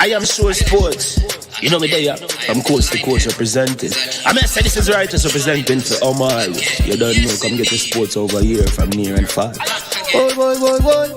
I am sure sports. You know me there. I'm coast to coast representing. I mean, I say this is righteous representing for Omar. You don't know, come get the sports over here from near and far. Boy.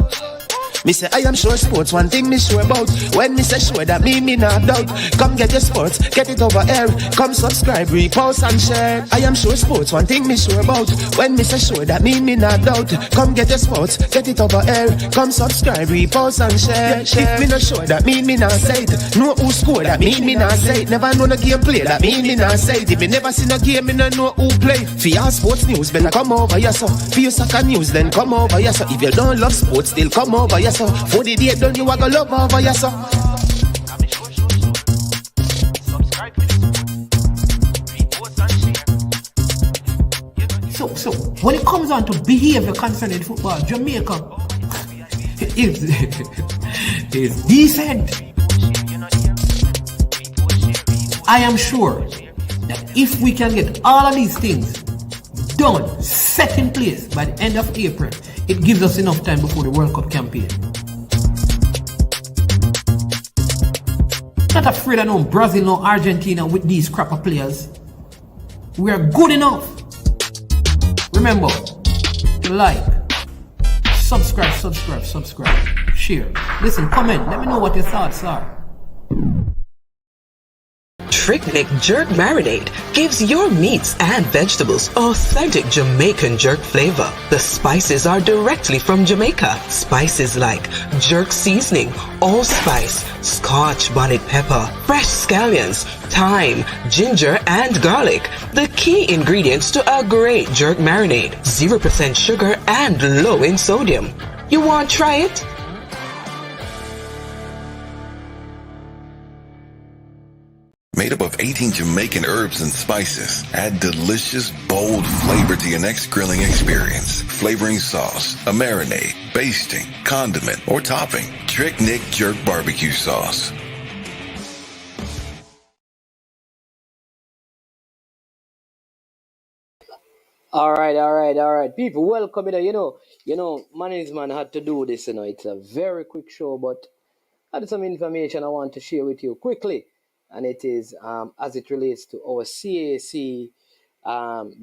Me say I am sure sports, one thing me sure about. When me say sure, that me not doubt. Come get your sports, get it over here. Come subscribe, repost and share. I am sure sports, one thing me sure about. When me say sure, that me not doubt. Come get your sports, get it over here. Come subscribe, repost and share. If me not sure, that me not say it. Know who score, that me not say it. Never know no game play, that me not say it. If me never see no game, me no know who play. For your sports news, better come over here so. For your soccer news, then come over here so. If you don't love sports, still come over here so. For the date done, you are gonna love over here so. So when it comes on to behavior concerning football, Jamaica is decent. I am sure that if we can get all of these things done, set in place by the end of April, it gives us enough time before the World Cup campaign. Not afraid of no Brazil, no Argentina with these crap of players. We are good enough. Remember to like, subscribe, share. Listen, comment, let me know what your thoughts are. Trick Jerk Marinade gives your meats and vegetables authentic Jamaican jerk flavor. The spices are directly from Jamaica. Spices like jerk seasoning, allspice, scotch bonnet pepper, fresh scallions, thyme, ginger, and garlic. The key ingredients to a great jerk marinade. 0% sugar and low in sodium. You want to try it? Made up of 18 Jamaican herbs and spices, add delicious, bold flavor to your next grilling experience. Flavoring sauce, a marinade, basting, condiment, or topping. Trick Nick Jerk Barbecue Sauce. All right. People, welcome. You know, management had to do this. It's a very quick show, but I had some information I want to share with you quickly. And it is as it relates to our CAC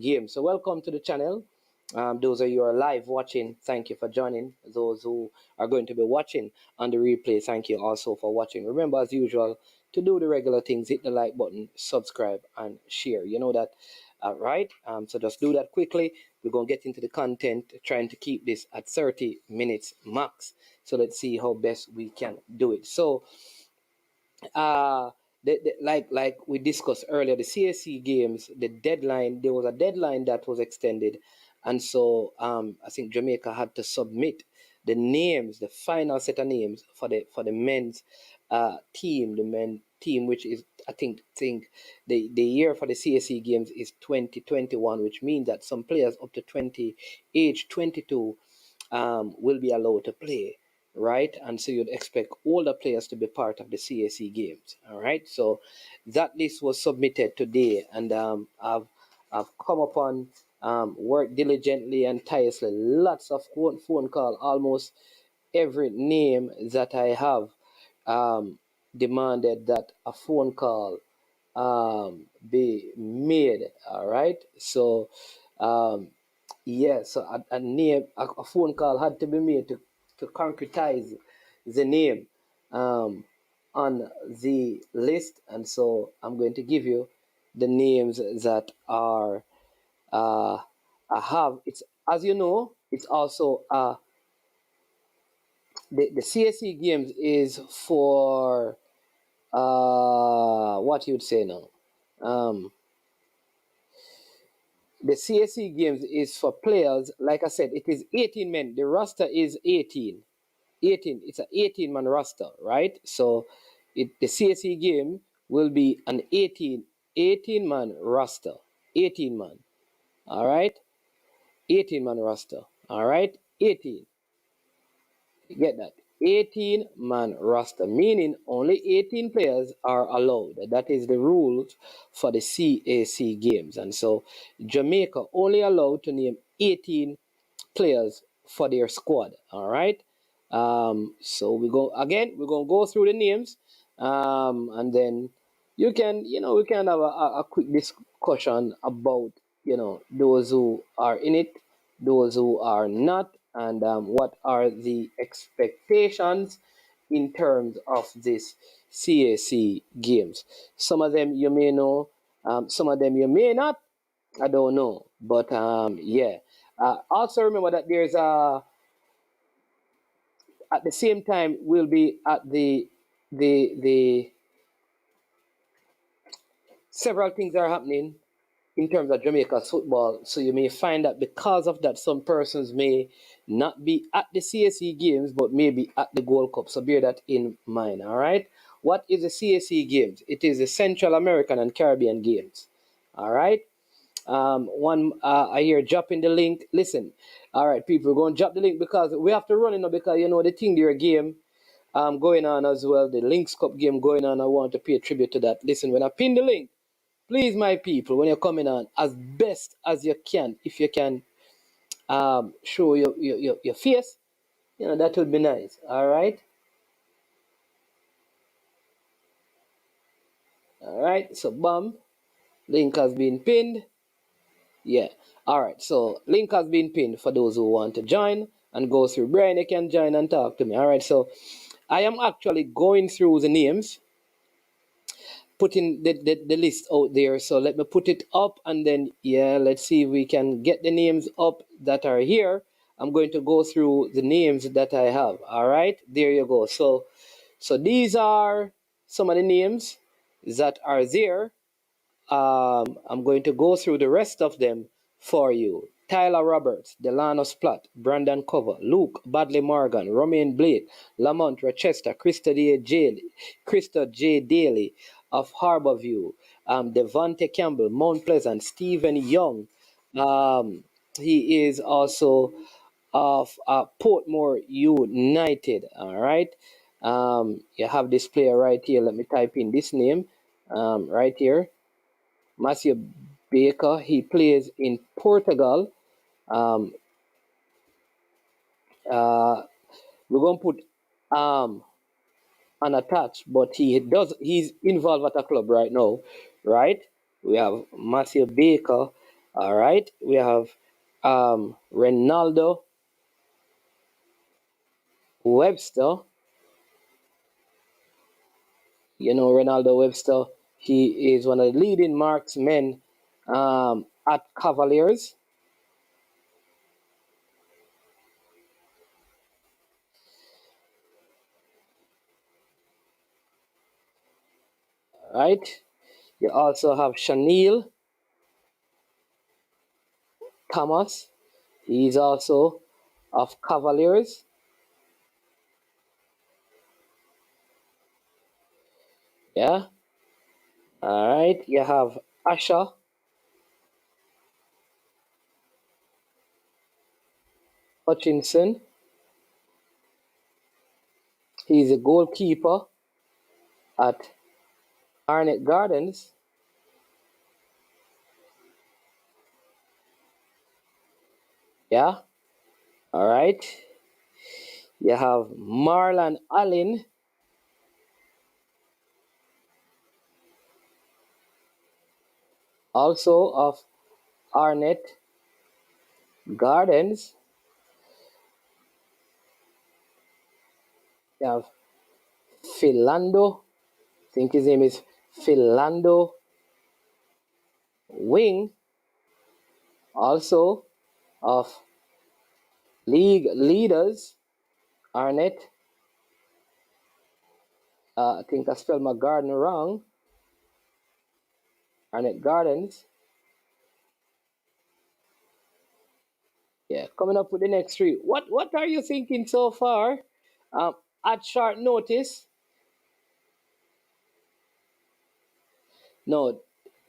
game. So welcome to the channel. Those of you who are live watching, thank you for joining. Those who are going to be watching on the replay, thank you also for watching. Remember, as usual, to do the regular things, hit the like button, subscribe, and share. You know that, right? So just do that quickly. We're going to get into the content, trying to keep this at 30 minutes max. So let's see how best we can do it. So, like we discussed earlier, the CAC games, there was a deadline that was extended, and so I think Jamaica had to submit the names, the final set of names for the men's team, which is I think the year for the CAC games is 2021, which means that some players up to age 22 will be allowed to play. Right, and so you'd expect all the players to be part of the CAC games. All right, so that list was submitted today, and I've come upon worked diligently and tirelessly. Lots of phone call. Almost every name that I have demanded that a phone call be made. All right, so so a phone call had to be made to concretize the name on the list, and so I'm going to give you the names that are I have. It's, as you know, it's also the CSE games is for what you'd say now. The CSE games is for players. Like I said, it is 18 men. The roster is 18. It's an 18-man roster, right? So the CSE game will be an 18-man roster. 18-man. All right? 18-man roster. All right? 18. You get that? 18-man roster, meaning only 18 players are allowed. That is the rules for the CAC games. And so Jamaica only allowed to name 18 players for their squad. All right? So we're going to go through the names, And then we can have a quick discussion about, those who are in it, those who are not, and what are the expectations in terms of this CAC games. Some of them you may know, some of them you may not. I don't know, but yeah. Also remember that there's at the same time we'll be at the several things are happening in terms of Jamaica's football. So you may find that because of that, some persons may not be at the CSE games, but may be at the Gold Cup. So bear that in mind. All right. What is the CSE games? It is the Central American and Caribbean games. All right. I hear dropping the link. Listen, all right, people, go and drop the link because we have to run it now because the thing there game going on as well. The Links Cup game going on. I want to pay tribute to that. Listen, when I pin the link, please, my people, when you're coming on, as best as you can, if you can show your face, that would be nice. All right. All right. So, bam, link has been pinned. Yeah. All right. So link has been pinned for those who want to join and go through. Brian, you can join and talk to me. All right. So I am actually going through the names, putting the list out there. So let me put it up and then, yeah, let's see if we can get the names up that are here. I'm going to go through the names that I have. All right. There you go. So these are some of the names that are there. I'm going to go through the rest of them for you. Tyler Roberts, Delano Platt, Brandon Cover, Luke Badley Morgan, Romain Blake, Lamont Rochester, Krista J. Daly of Harborview, Devonte Campbell, Mount Pleasant, Stephen Young. He is also of Portmore United. All right. You have this player right here. Let me type in this name right here. Matthew Baker, he plays in Portugal. Um, we're going to put unattached, but he's involved at a club right now, right? We have Matthew Baker, all right. We have Ronaldo Webster. Ronaldo Webster, he is one of the leading marksmen at Cavaliers. Right. You also have Chanel Thomas. He's also of Cavaliers. Yeah. All right. You have Asher Hutchinson. He's a goalkeeper at Arnett Gardens. Yeah. All right. You have Marlon Allen. Also of Arnett Gardens. You have Philando. I think his name is Philando Wing. Also of league leaders, Arnett. I think I spelled my garden wrong. Arnett Gardens. Yeah, coming up with the next three. What are you thinking so far? At short notice. No,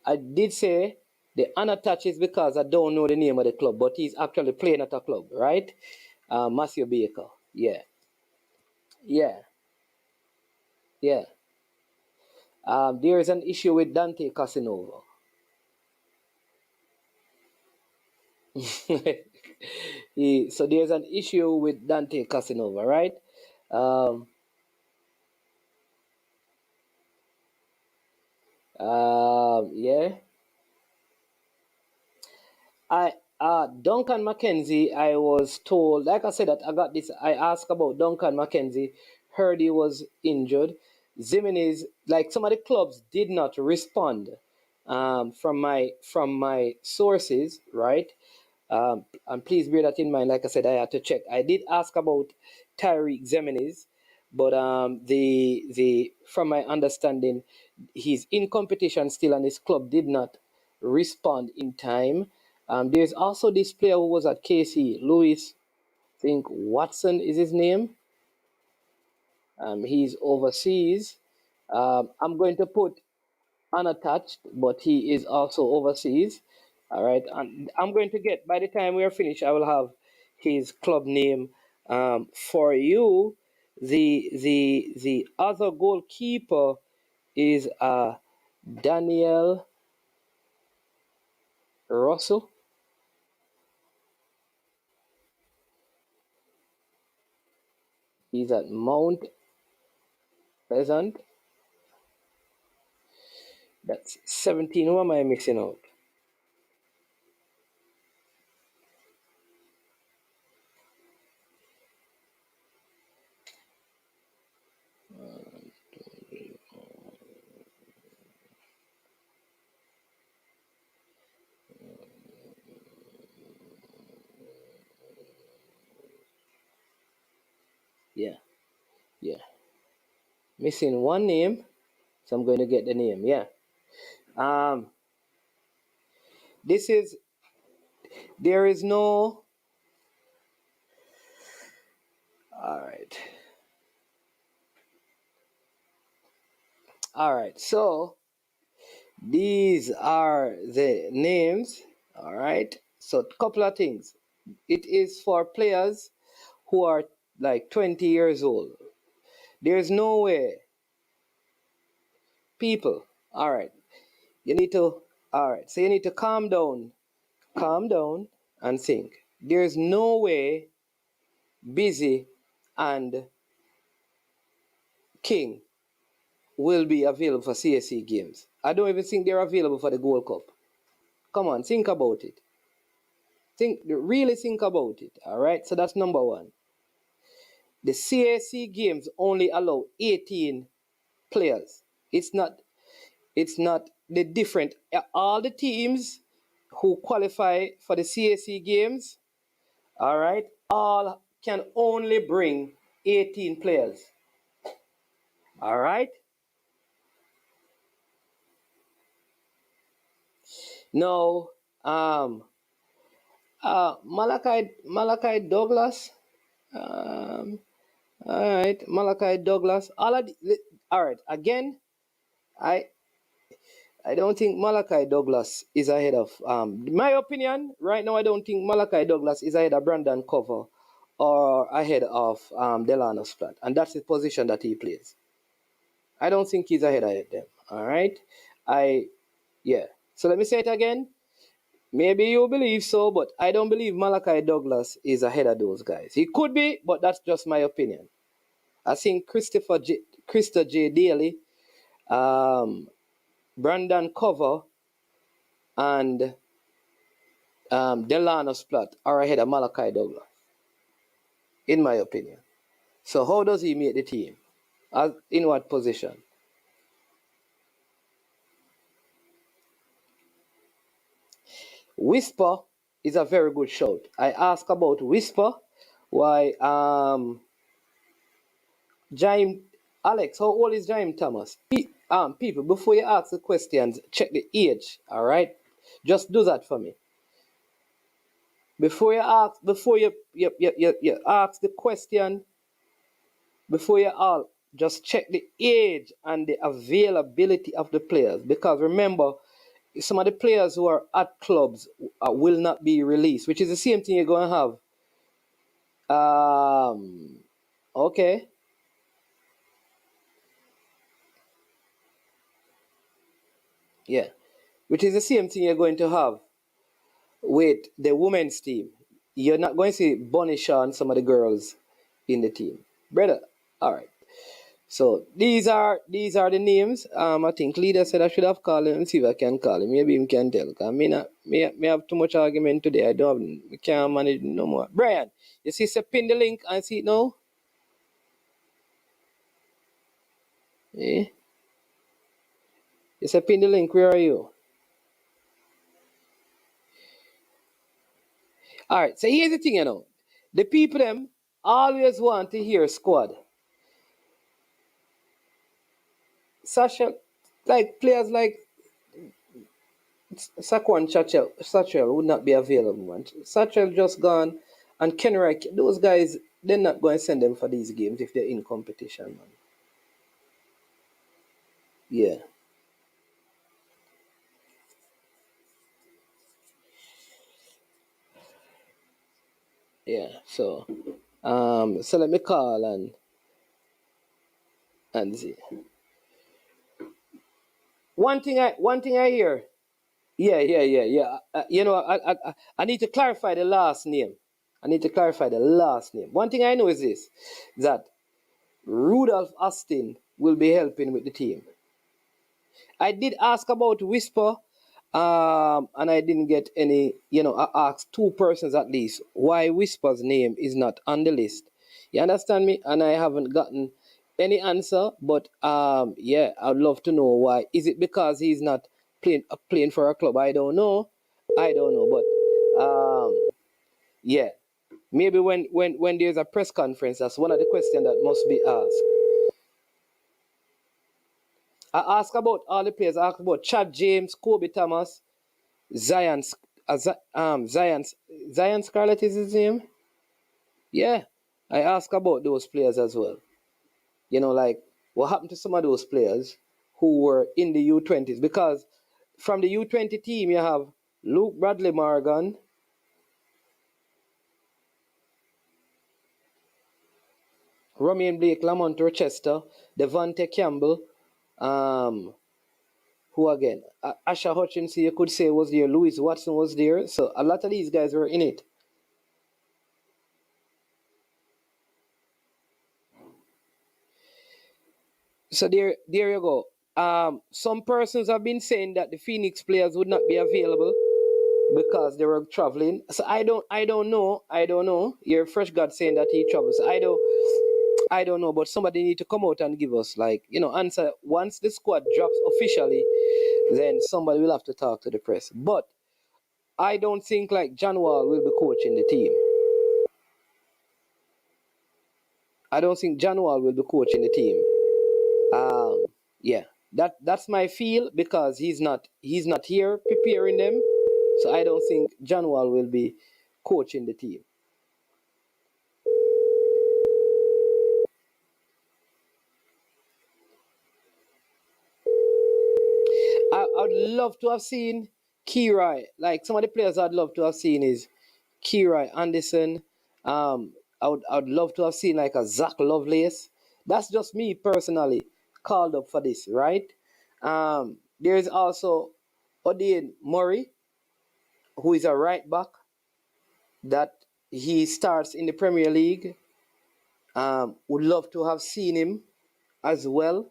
I did say the unattached is because I don't know the name of the club, but he's actually playing at a club, right? Matthew Baker. Yeah. Yeah. Yeah. There is an issue with Dante Casanova. So there's an issue with Dante Casanova, right? Um, Yeah. Duncan McKenzie, I was told, like I said, that I got this. I asked about Duncan McKenzie, heard he was injured. Zimenez, like some of the clubs did not respond from my sources, right? And please bear that in mind. Like I said, I had to check. I did ask about Tyreek Zimenez, but the from my understanding, he's in competition still, and his club did not respond in time. There's also this player who was at KC, Louis, I think Watson is his name. He's overseas. I'm going to put unattached, but he is also overseas. All right, and I'm going to get, by the time we are finished, I will have his club name for you. The other goalkeeper is Daniel Russell. He's at Mount Pleasant. That's 17. Who am I mixing out? Yeah, yeah. Missing one name, so I'm going to get the name. Yeah. Um, this is there is no. All right. All right. So these are the names. All right. So a couple of things. It is for players who are like 20 years old. There's no way, people. All right. You need to. All right. So you need to calm down, and think. There's no way Busy and King will be available for CSC games. I don't even think they're available for the Gold Cup. Come on, think about it. Really think about it. All right. So that's number one. The CSC games only allow 18 players. It's not. It's not the different. All the teams who qualify for the CSC games, all right, all can only bring 18 players. All right. Now, um, Malachi Douglas. Um, all right, Malachi Douglas. All right. Again, I I don't think Malachi Douglas is ahead of my opinion right now. I don't think Malachi Douglas is ahead of Brandon Cover or ahead of Delano Spratt, and that's the position that he plays. I don't think he's ahead of them. All right. I Yeah. So let me say it again. Maybe you believe so, but I don't believe Malachi Douglas is ahead of those guys. He could be, but that's just my opinion. I think Krista J. Daly, um, Brandon Cover, and Delano Spratt are ahead of Malachi Douglas, in my opinion. So how does he make the team? In what position? Whisper is a very good shout. I asked about Whisper. Why Jaime Alex, how old is Jaime Thomas? People, before you ask the questions, check the age. All right, just do that for me. Before you ask the question, before you all, just check the age and the availability of the players. Because remember, some of the players who are at clubs will not be released, which is the same thing you're going to have. Okay. Yeah. Which is the same thing you're going to have with the women's team. You're not going to see Bonnie Shaw and some of the girls in the team. Brother, all right. So these are the names. I think leader said I should have called him and see if I can call him. Maybe him can tell. Cause me have too much argument today. I can't manage no more. Brian, you see, say pin the link and see it now. Eh? You say pin the link. Where are you? All right. So here's the thing, you know. The people them always want to hear squad. Sasha, like players like Saquon Satchel would not be available, man. Satchel just gone, and Kenrick, those guys, they're not going to send them for these games if they're in competition, man. Yeah. Yeah. So let me call and see. One thing I hear. Yeah. You know, I need to clarify the last name. One thing I know is this, that Rudolph Austin will be helping with the team. I did ask about Whisper, and I didn't get any. You know, I asked two persons at least why Whisper's name is not on the list. You understand me? And I haven't gotten any answer. But yeah, I'd love to know why. Is it because he's not playing for a club? I don't know. But yeah, maybe when there's a press conference, that's one of the questions that must be asked. I asked about all the players. I asked about Chad James, Kobe Thomas, Zion, Zion Scarlett is his name. Yeah, I asked about those players as well. You know, like what happened to some of those players who were in the U20s? Because from the U20 team, you have Luke Bradley Morgan, Romain Blake, Lamont Rochester, Devontae Campbell, who again? Asha Hutchinson, you could say was there. Louis Watson was there. So a lot of these guys were in it. So there you go. Some persons have been saying that the Phoenix players would not be available because they were traveling. So I don't know. You're Fresh God saying that he travels. So I don't know, but somebody need to come out and give us, like, you know, answer. Once the squad drops officially, then somebody will have to talk to the press. But I don't think like John Wall will be coaching the team. I don't think John Wall will be coaching the team. Yeah, that's my feel, because he's not here preparing them. So I don't think John Wall will be coaching the team. I'd love to have seen Kirai. Like some of the players I'd love to have seen is Kirai Anderson. I'd love to have seen like a Zach Lovelace. That's just me personally called up for this, right? There is also Odean Murray, who is a right back that he starts in the Premier League. Would love to have seen him as well.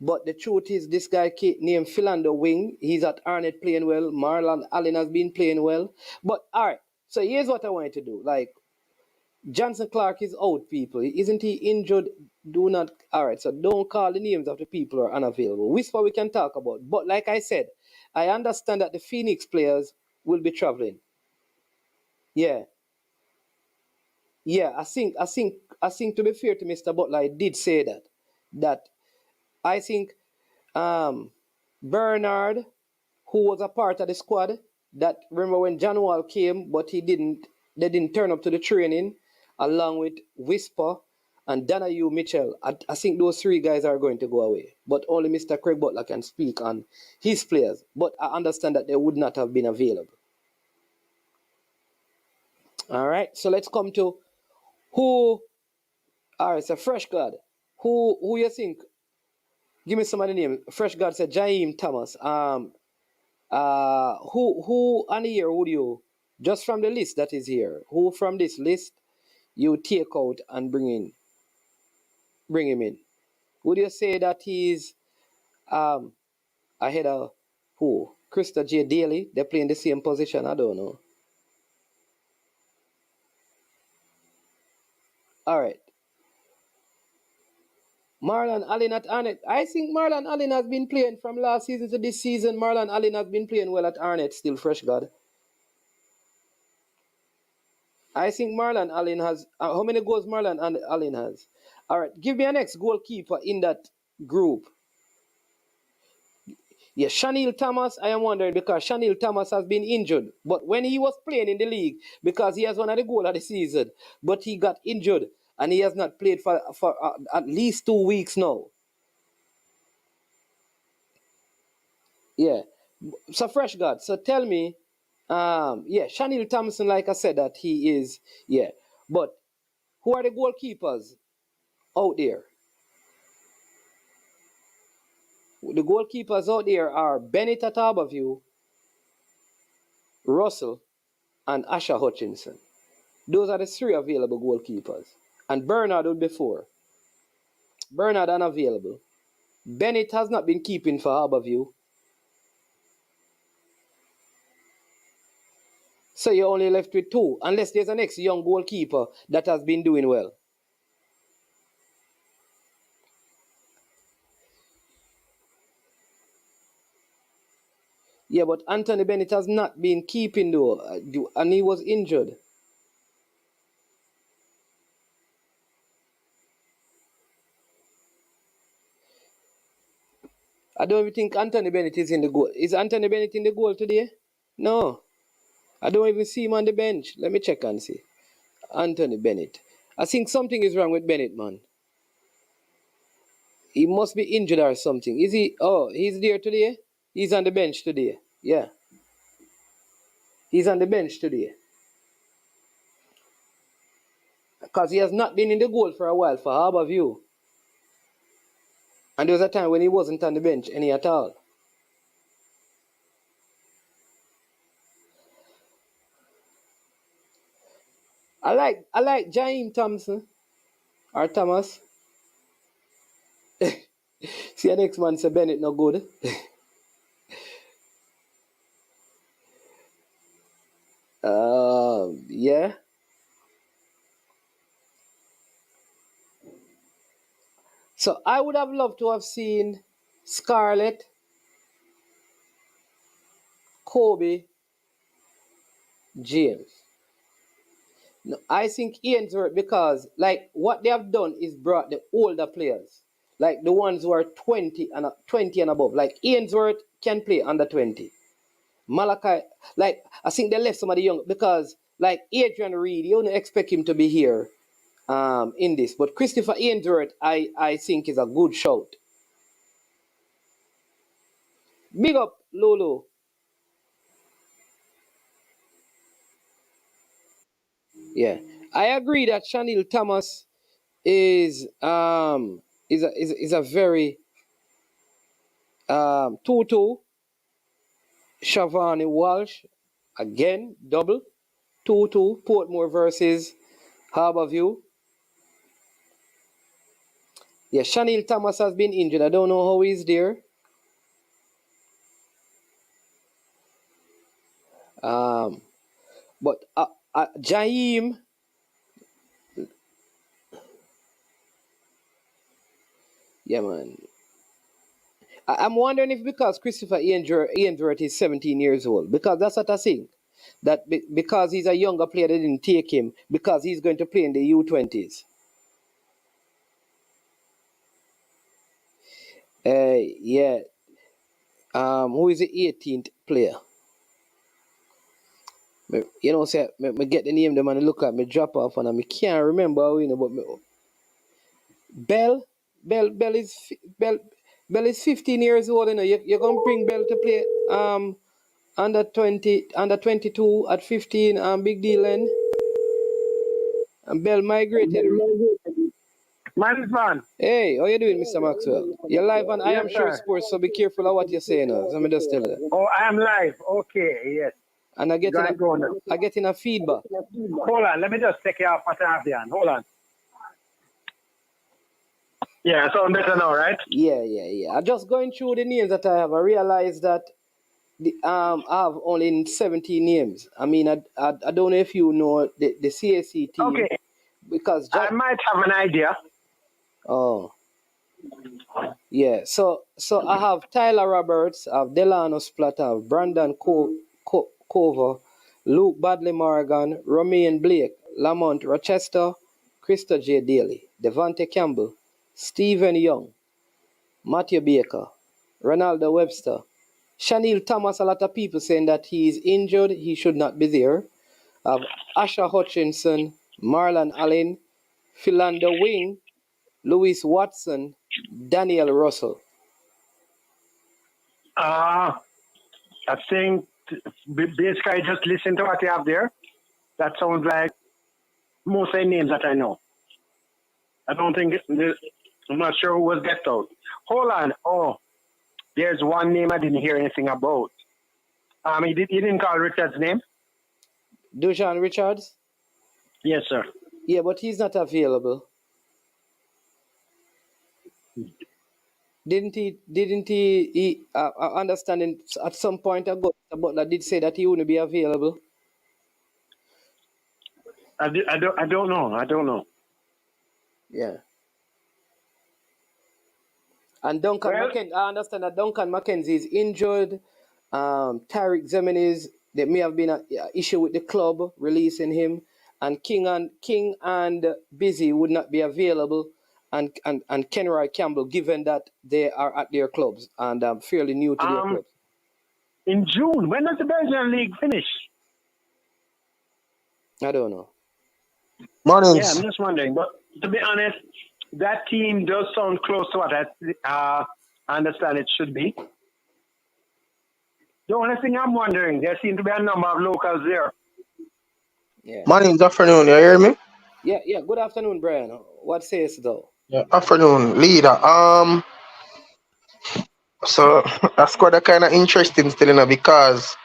But the truth is, this guy named Philando Wing, he's at Arnett playing well. Marlon Allen has been playing well. But all right, so here's what I want to do. Like, Johnson Clark is out, people. Isn't he injured? Do not. All right, so don't call the names of the people who are unavailable. Whisper we can talk about. But like I said, I understand that the Phoenix players will be traveling. Yeah. Yeah, I think to be fair to Mr. Butler, I did say that I think Bernard, who was a part of the squad, that remember when John Wall came, but they didn't turn up to the training, along with Whisper and Donahue Mitchell. I think those three guys are going to go away. But only Mr. Craig Butler can speak on his players. But I understand that they would not have been available. All right, so let's come to who. All right, so Fresh God. Who you think? Give me some of the name. Fresh God said Jaheim Thomas. Who on here would you, just from the list that is here, who from this list you take out and bring him in? Would you say that he's ahead of who? Krista J. Daly? They play in the same position. I don't know. All right. Marlon Allen at Arnett. I think Marlon Allen has been playing from last season to this season. Marlon Allen has been playing well at Arnett, still fresh god. I think Marlon Allen has. How many goals Marlon Allen has? All right. Give me an next goalkeeper in that group. Yeah, Chanel Thomas, I am wondering because Chanel Thomas has been injured. But when he was playing in the league, because he has one of the goal of the season, but he got injured and he has not played for at least 2 weeks now. Yeah. So fresh God. So tell me, yeah, Chanel Thompson, like I said, that he is, yeah. But who are the goalkeepers out there? The goalkeepers out there are Bennett at Harborview, Russell, and Asher Hutchinson. Those are the 3 available goalkeepers. And Bernard would be 4. Bernard unavailable. Bennett has not been keeping for Harborview. So you're only left with 2, unless there's an next young goalkeeper that has been doing well. Yeah, but Anthony Bennett has not been keeping though, and he was injured. I don't even think Anthony Bennett is in the goal. Is Anthony Bennett in the goal today? No. I don't even see him on the bench. Let me check and see. Anthony Bennett. I think something is wrong with Bennett, man. He must be injured or something. Is he? Oh, he's there today? He's on the bench today. Yeah. He's on the bench today. Because he has not been in the goal for a while for Harborview. And there was a time when he wasn't on the bench any at all. I like Jaheim Thompson or Thomas. See, the next man say Bennett no good. Yeah. So I would have loved to have seen Scarlett, Kobe, James. No, I think Ainsworth, because like what they have done is brought the older players, like the ones who are 20 and above. Like Ainsworth can play under 20. Malachi, like I think they left some of the young because like Adrian Reed, you don't expect him to be here in this. But Christopher Ainsworth, I think is a good shout. Big up Lulu. Yeah. I agree that Chanel Thomas is a very 2-2. Shavani Walsh again double 2-2. Portmore versus Harborview. Yeah, Chanel Thomas has been injured. I don't know how he's there. But Jaheim, yeah, man. I'm wondering if because Christopher Ainsworth is 17 years old, because that's what I think. That because he's a younger player, they didn't take him because he's going to play in the U20s. Yeah. Who is the 18th player? You know, say me get the name them and look at me drop off and I can't remember how you know, but Bell is 15 years old. You know, you're gonna bring Bell to play under 20, under 22 at 15. Big deal, then. And Bell migrated. Man. Hey, how you doing, Mr. Maxwell? You're live on I Am Sure Sports, so be careful of what you're saying now. Let me just tell you. Oh, I am live. Okay, yes. And I getting a feedback. Hold on, let me just take you off my tab there. Hold on. Yeah, sound better now, right? Yeah. I'm just going through the names that I have. I realized that I have only 17 names. I mean, I don't know if you know the CAC team Okay, because I might have an idea. oh yeah. So I have Tyler Roberts, I have Delano Splatt, I have Brandon Cover, Luke Badley Morgan, Romain Blake, Lamont Rochester, Krista J. Daly, Devante Campbell, Stephen Young, Matthew Baker, Ronaldo Webster, Shanil Thomas. A lot of people saying that he is injured, he should not be there. Asher Hutchinson, Marlon Allen, Philander Wing, Louis Watson, Daniel Russell. I think basically just listen to what you have there. That sounds like most of the names that I know. I don't think, I'm not sure who was left out. Hold on. Oh, there's one name I didn't hear anything about. He didn't call Richard's name? Dujan Richards? Yes, sir. Yeah, but he's not available. Didn't he understanding at some point ago, Butler did say that he wouldn't be available? I don't know. Yeah. And Duncan McKenzie, I understand that Duncan McKenzie is injured. Tariq Zemeniz, there may have been an issue with the club releasing him. And King and Busy would not be available. And Kenroy Campbell, given that they are at their clubs and fairly new to their clubs. In June, when does the Belgian League finish? I don't know. Mornings. Yeah, I'm just wondering. But to be honest, that team does sound close to what I understand it should be. The only thing I'm wondering, there seem to be a number of locals there. Yeah. Mornings, afternoon. You hear me? Yeah. Good afternoon, Brian. What says thou? Yeah, afternoon, leader. So that's quite a kind of interesting still, because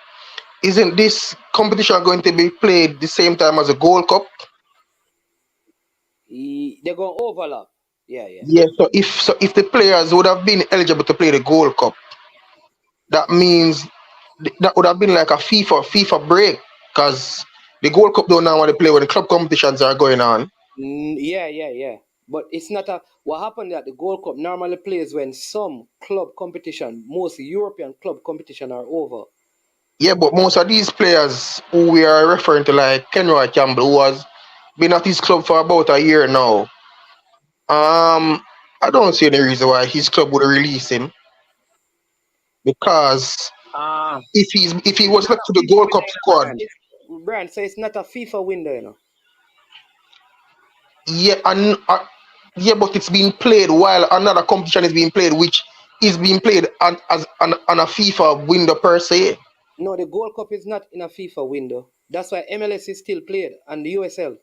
isn't this competition going to be played the same time as the Gold Cup? They're going to overlap. Yeah. Yeah. So if the players would have been eligible to play the Gold Cup, that means that would have been like a FIFA break, because the Gold Cup don't normally play when the club competitions are going on. Yeah. But it's not what happened at the Gold Cup normally plays when some club competition, most European club competition are over. Yeah, but most of these players who we are referring to, like Kenroy Campbell, who has been at his club for about a year now, I don't see any reason why his club would release him, because if he was left to the Gold Cup squad, Brian, so it's not a FIFA window, you know. yeah, but it's being played while another competition is being played, which is being played on a FIFA window per se. No, the Gold Cup is not in a FIFA window. That's why MLS is still played and the USL.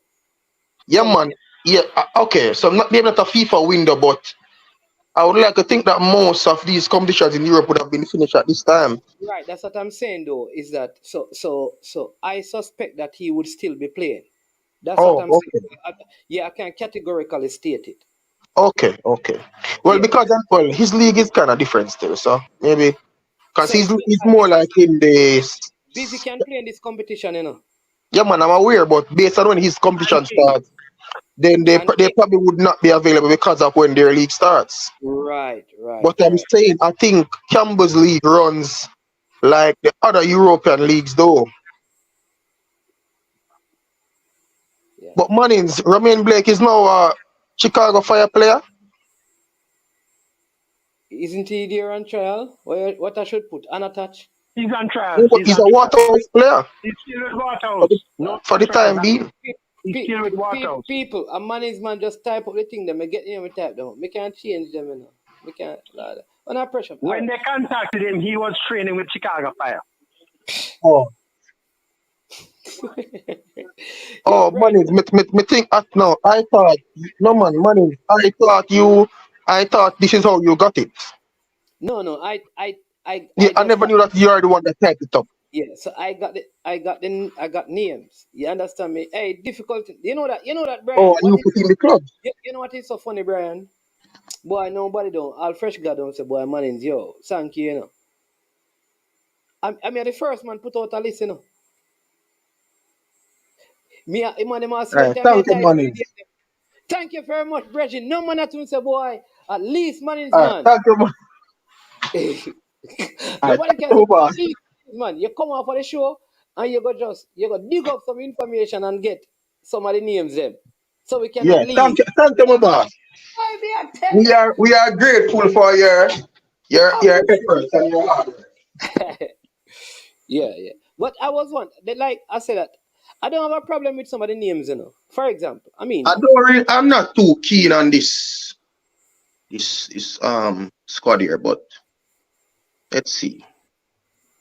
Yeah, man. Yeah, okay. So maybe not a FIFA window, but I would like to think that most of these competitions in Europe would have been finished at this time. Right, that's what I'm saying though, is that so I suspect that he would still be playing. That's what I'm saying. I can categorically state it. Okay. Well, because his league is kind of different still, so maybe because he's more like in the. Busy can play in this competition, you know. Yeah, man, I'm aware, but based on when his competition starts, then they probably would not be available because of when their league starts. Right. But I'm saying, I think Campbell's league runs like the other European leagues, though. Yeah. But Mannings, Romain Blake is now a Chicago Fire player. Isn't he there on trial? What I should put? Unattached? He's on trial. He's a Waterhouse player. He's still with Waterhouse. For the time being. He's still with Waterhouse. People, a management just type up the thing them. I get them type down. We can't change them, you know. We can't. Under pressure. When they contacted him, he was training with Chicago Fire. Oh. Mannings, me think no. I thought Mannings. I thought this is how you got it. No. I never knew that you are the one that typed it up. Yeah, so I got names. You understand me? Hey, difficult. You know that, Brian. Oh, and you put in the club. You know what is so funny, Brian? Boy, nobody don't. All fresh guy don't say, boy, Mannings, yo, thank you, you know. I mean, the first man put out a list, you know. Me, man, them all spend Right. time, me, I Thank you, type money. thank you very much, Bridget. No man at all say, boy, at least Mannings, All right. man. Thank you, money. All right. Nobody Thank can say, you, boy, boss. at least, man, you come off of the show and you go dig up some information and get some of the names them. So we can at Yeah. least, Thank you, my boss. I be a tell We are grateful for your efforts and your hard work. you. Yeah, yeah. But I was one, like I said that, I don't have a problem with some of the names, you know. For example, I mean, I'm not too keen on this squad here, but let's see.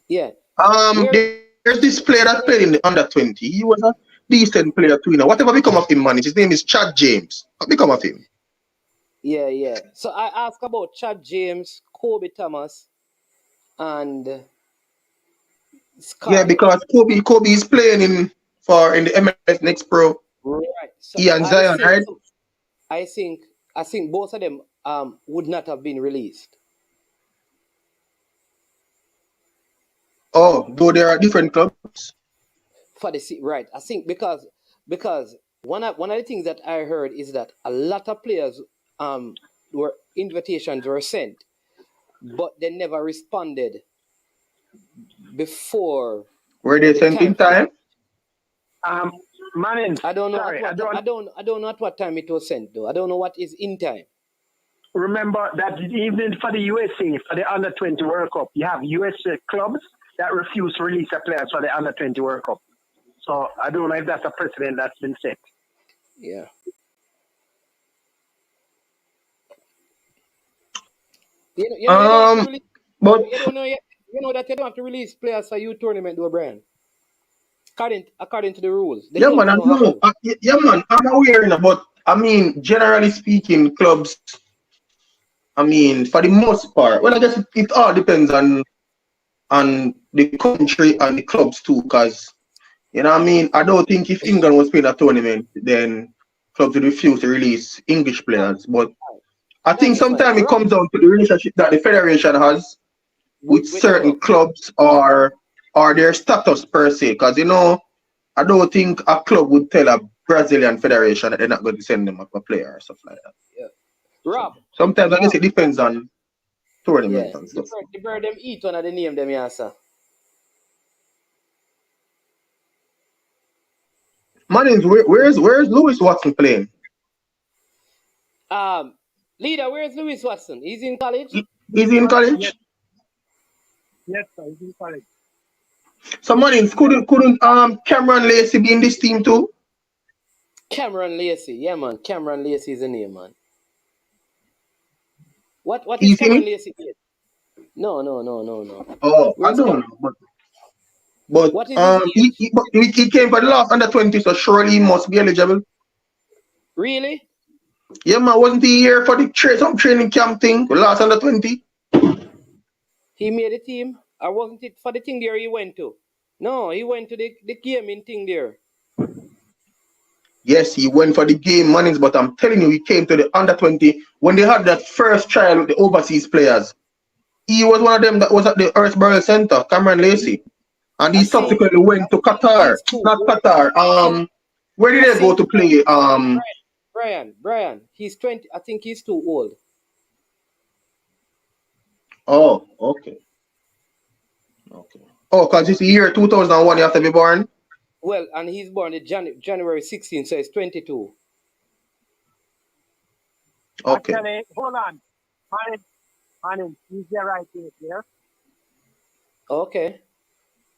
yeah. Where There's this player that played in the under 20. He was a decent player too. You know, whatever become of him, man. His name is Chad James. What become of him? Yeah, yeah. So I asked about Chad James, Kobe Thomas, and Yeah, Scott. because Kobe is playing in the MLS Next Pro. Right. So He and I Zion, think right? I think I think both of them would not have been released. Oh, though there are different clubs. For the right. I think because one of the things that I heard is that a lot of players were invitations were sent, but they never responded before Were they the sent time in for the time? Mannings, I don't know sorry, at what I don't know at what time it was sent though. I don't know what is in time. remember that even for the USA, for the under 20 World Cup, you have USA clubs that refuse to release their players for the under 20 World Cup. So I don't know if that's a precedent that's been set. Yeah. You don't have to release. But You don't know yet. You know that you don't have to release players for youth tournament, though, Brian. According to the rules, the yeah, man, clubs I don't have know. to. Yeah, man, I'm aware, you know, but I mean, generally speaking, clubs. I mean, for the most part, well, I guess it all depends on the country and the clubs too, because you know what I mean. I don't think if England was playing a tournament, then clubs would refuse to release English players. But I think That is fine. sometimes it Rob, comes down to the relationship that the federation has with with the certain club. clubs or their status per se. Because you know, I don't think a club would tell a Brazilian federation that they're not going to send them a player or stuff like that. Yeah. So Rob. sometimes I guess it depends on Yeah. tournament and stuff. The bird them eat one of the name them, yeah, sir. Mannings, where's Lewis Watson playing? Leader, where's Lewis Watson? He's in college. Is he in college? Yes, sir, he's in college. So Mannings, couldn't Cameron Lacey be in this team too? Cameron Lacey. Yeah, man. Cameron Lacey is the name, man. What is He's in Cameron it? Lacey? No. Oh, I Where's don't know, but what is his age? he came for the last under 20, so surely he must be eligible. Really? Yeah, man, wasn't he here for the some training camp thing, the last under 20? He made the team? Or wasn't it for the thing there he went to? No, he went to the gaming thing there. Yes, he went for the game, Mannings, but I'm telling you, he came to the under 20 when they had that first trial with the overseas players. He was one of them that was at the Earthborough Center, Cameron Lacey. And he subsequently went to Qatar. Not Qatar. Where did they go to play? Brian, he's 20. I think he's too old. Oh, okay. Oh, because it's the year 2001 you have to be born? Well, and he's born in January 16, so he's 22. Okay. Actually, hold on. Mannings, he's the right age here. Okay.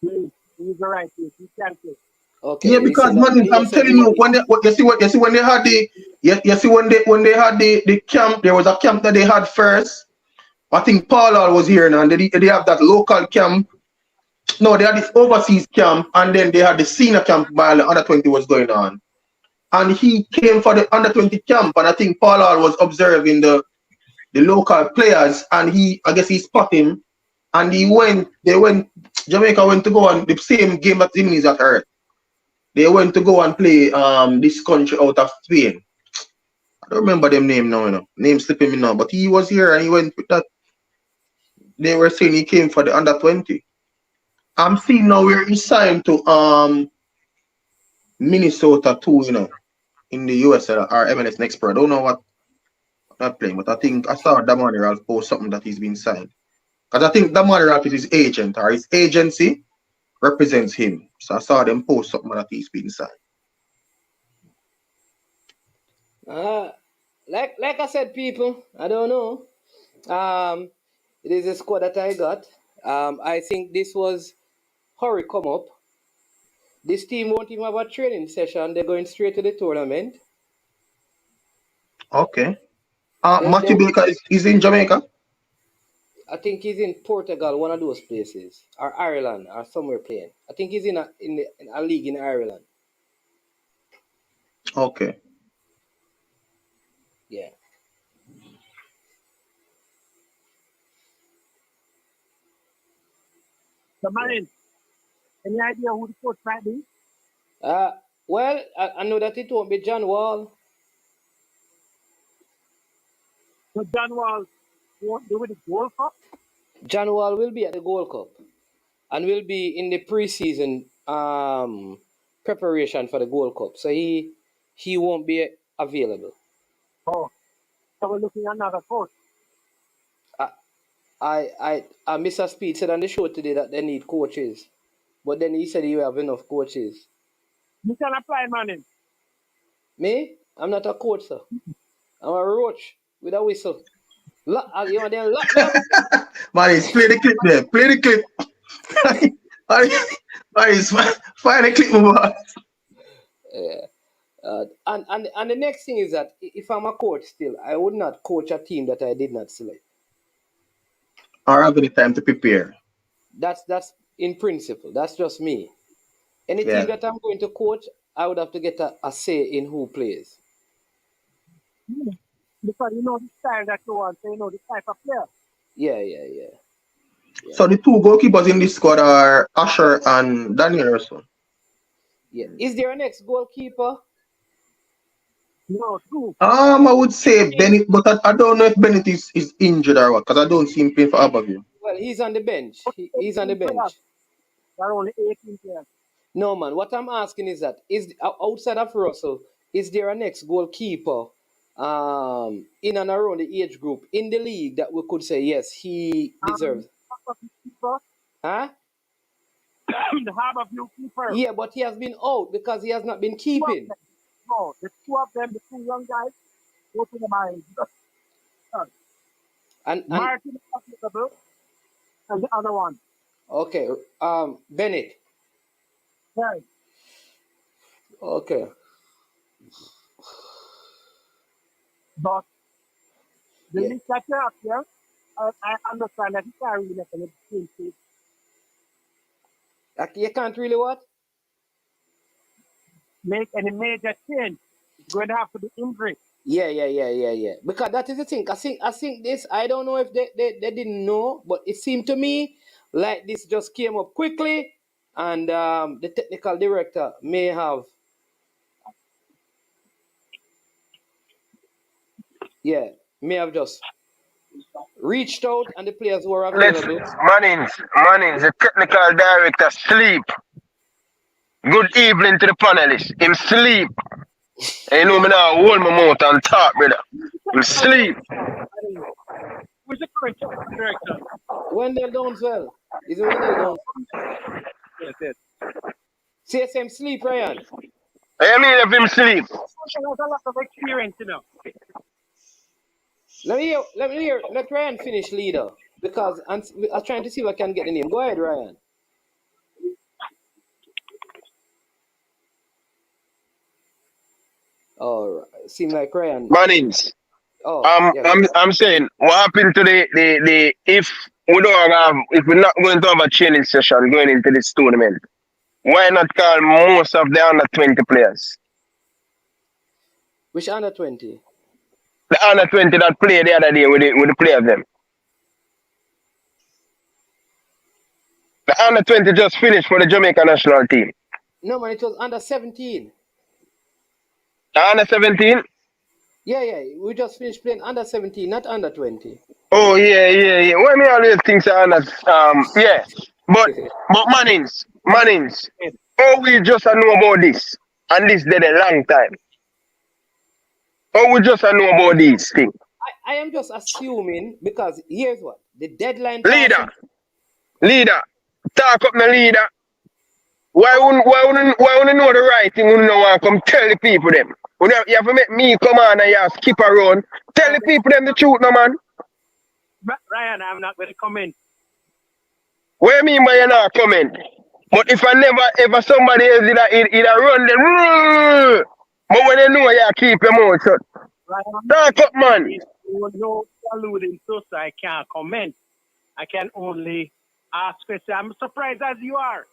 He's the right age. He can play. Okay. Yeah, because Mannings, I'm telling you, when they had the camp, there was a camp that they had first. I think Paul was here now, and they have that local camp. No, they had this overseas camp, and then they had the senior camp while the under 20 was going on. And he came for the under 20 camp, and I think Paul was observing the local players, and I guess he spotted him, and Jamaica went to go on the same game that Zimni is at Earth. They went to go and play this country out of Spain. I don't remember them name now, Name slipping me now. But he was here and he went with that. They were saying he came for the under 20. I'm seeing now where he signed to Minnesota too, in the US or MLS next pro. I don't know what not playing, but I think I saw Damani Ralph post something that he's been signed. Because I think Damani Ralph is his agent or his agency represents him. So I saw them post something that he's been signed. Like I said, people, I don't know. It is a squad that I got. I think this was hurry come up. This team won't even have a training session. They're going straight to the tournament. Okay. Matthew Baker is in Jamaica? I think he's in Portugal, one of those places, or Ireland, or somewhere playing. I think he's in a league in Ireland. Okay. Yeah. So, Marin, any idea who the coach might be? Well, I know that it won't be John Wall. So John Wall won't do with the Gold Cup? John Wall will be at the Gold Cup and will be in the preseason preparation for the Gold Cup. So he won't be available. Oh, so we're looking at another coach. Mr. Speed said on the show today that they need coaches. But then he said he will have enough coaches. You can apply, Marin. Me? I'm not a coach, sir. I'm a roach with a whistle. You want them lock me up? Maris, play the clip there. Play the clip. Maris, find the clip, boy. Yeah. And the next thing is that if I'm a coach still, I would not coach a team that I did not select. Or have any time to prepare. That's in principle. That's just me. Any team that I'm going to coach, I would have to get a say in who plays. Because you know the style that you want, so you know the type of player. Yeah. So the two goalkeepers in this squad are Asher and Daniel Russell. Yeah. Is there an ex-goalkeeper? No, two. I would say Bennett, but I don't know if Bennett is injured or what, because I don't see him playing for Abbeville. Well, he's on the bench. He's on the bench. There are only 18 players. No, man. What I'm asking is that outside of Russell, is there an ex-goalkeeper in and around the age group in the league that we could say yes, he deserves? Huh? The Harborview keeper. Yeah, but he has been out because he has not been keeping. No, the two of them, the two young guys, go to the mine. And Martin is applicable, and the other one. Okay, Bennett. Right. Okay. But the list that you have here, I understand that you can't really make any change. You can't really what? Make any major change. It's going to have to be injury. Yeah. Because that is the thing. I think this, I don't know if they didn't know, but it seemed to me like this just came up quickly and the technical director may have just reached out and the players who are available. Mannings, the technical director sleep. Good evening to the panelists. Him sleep. You know me now, hold my mouth and talk, brother. Him sleep. Who's the current director? Wendell Downswell. Is it Wendell Downswell? Yes. CSM sleep, Ryan. I mean if him sleep. He has a lot of experience, you know. Let Ryan finish, leader. Because I'm trying to see if I can get the name. Go ahead, Ryan. All right. Seem like Ryan. Mannings. Oh, I'm saying what happened to the if we're not going to have a training session going into this tournament, why not call most of the under 20 players? Which under 20? The under 20 that played the other day with the players them. The under 20 just finished for the Jamaica national team. No, man, it was under 17. The under 17? Yeah. We just finished playing under 17, not under 20. Oh yeah. When me always think so, yeah. But Mannings. Oh, we just a know about this, and this did a long time. Oh, we just a know about these things. I am just assuming because here's what the deadline Leader, passing. leader, talk up my leader. Why wouldn't know the right thing? Wouldn't know want come tell the people them. You have to make me come on and you have to skip around. Tell the people them the truth, no man. Ryan, I'm not going to comment. What you mean by you not comment? But if I never ever somebody else did a run then, but when they know you keep your mouth shut. Ryan, Talk up, man. no alluding to, so I can't comment. I can only ask questions. I'm surprised as you are.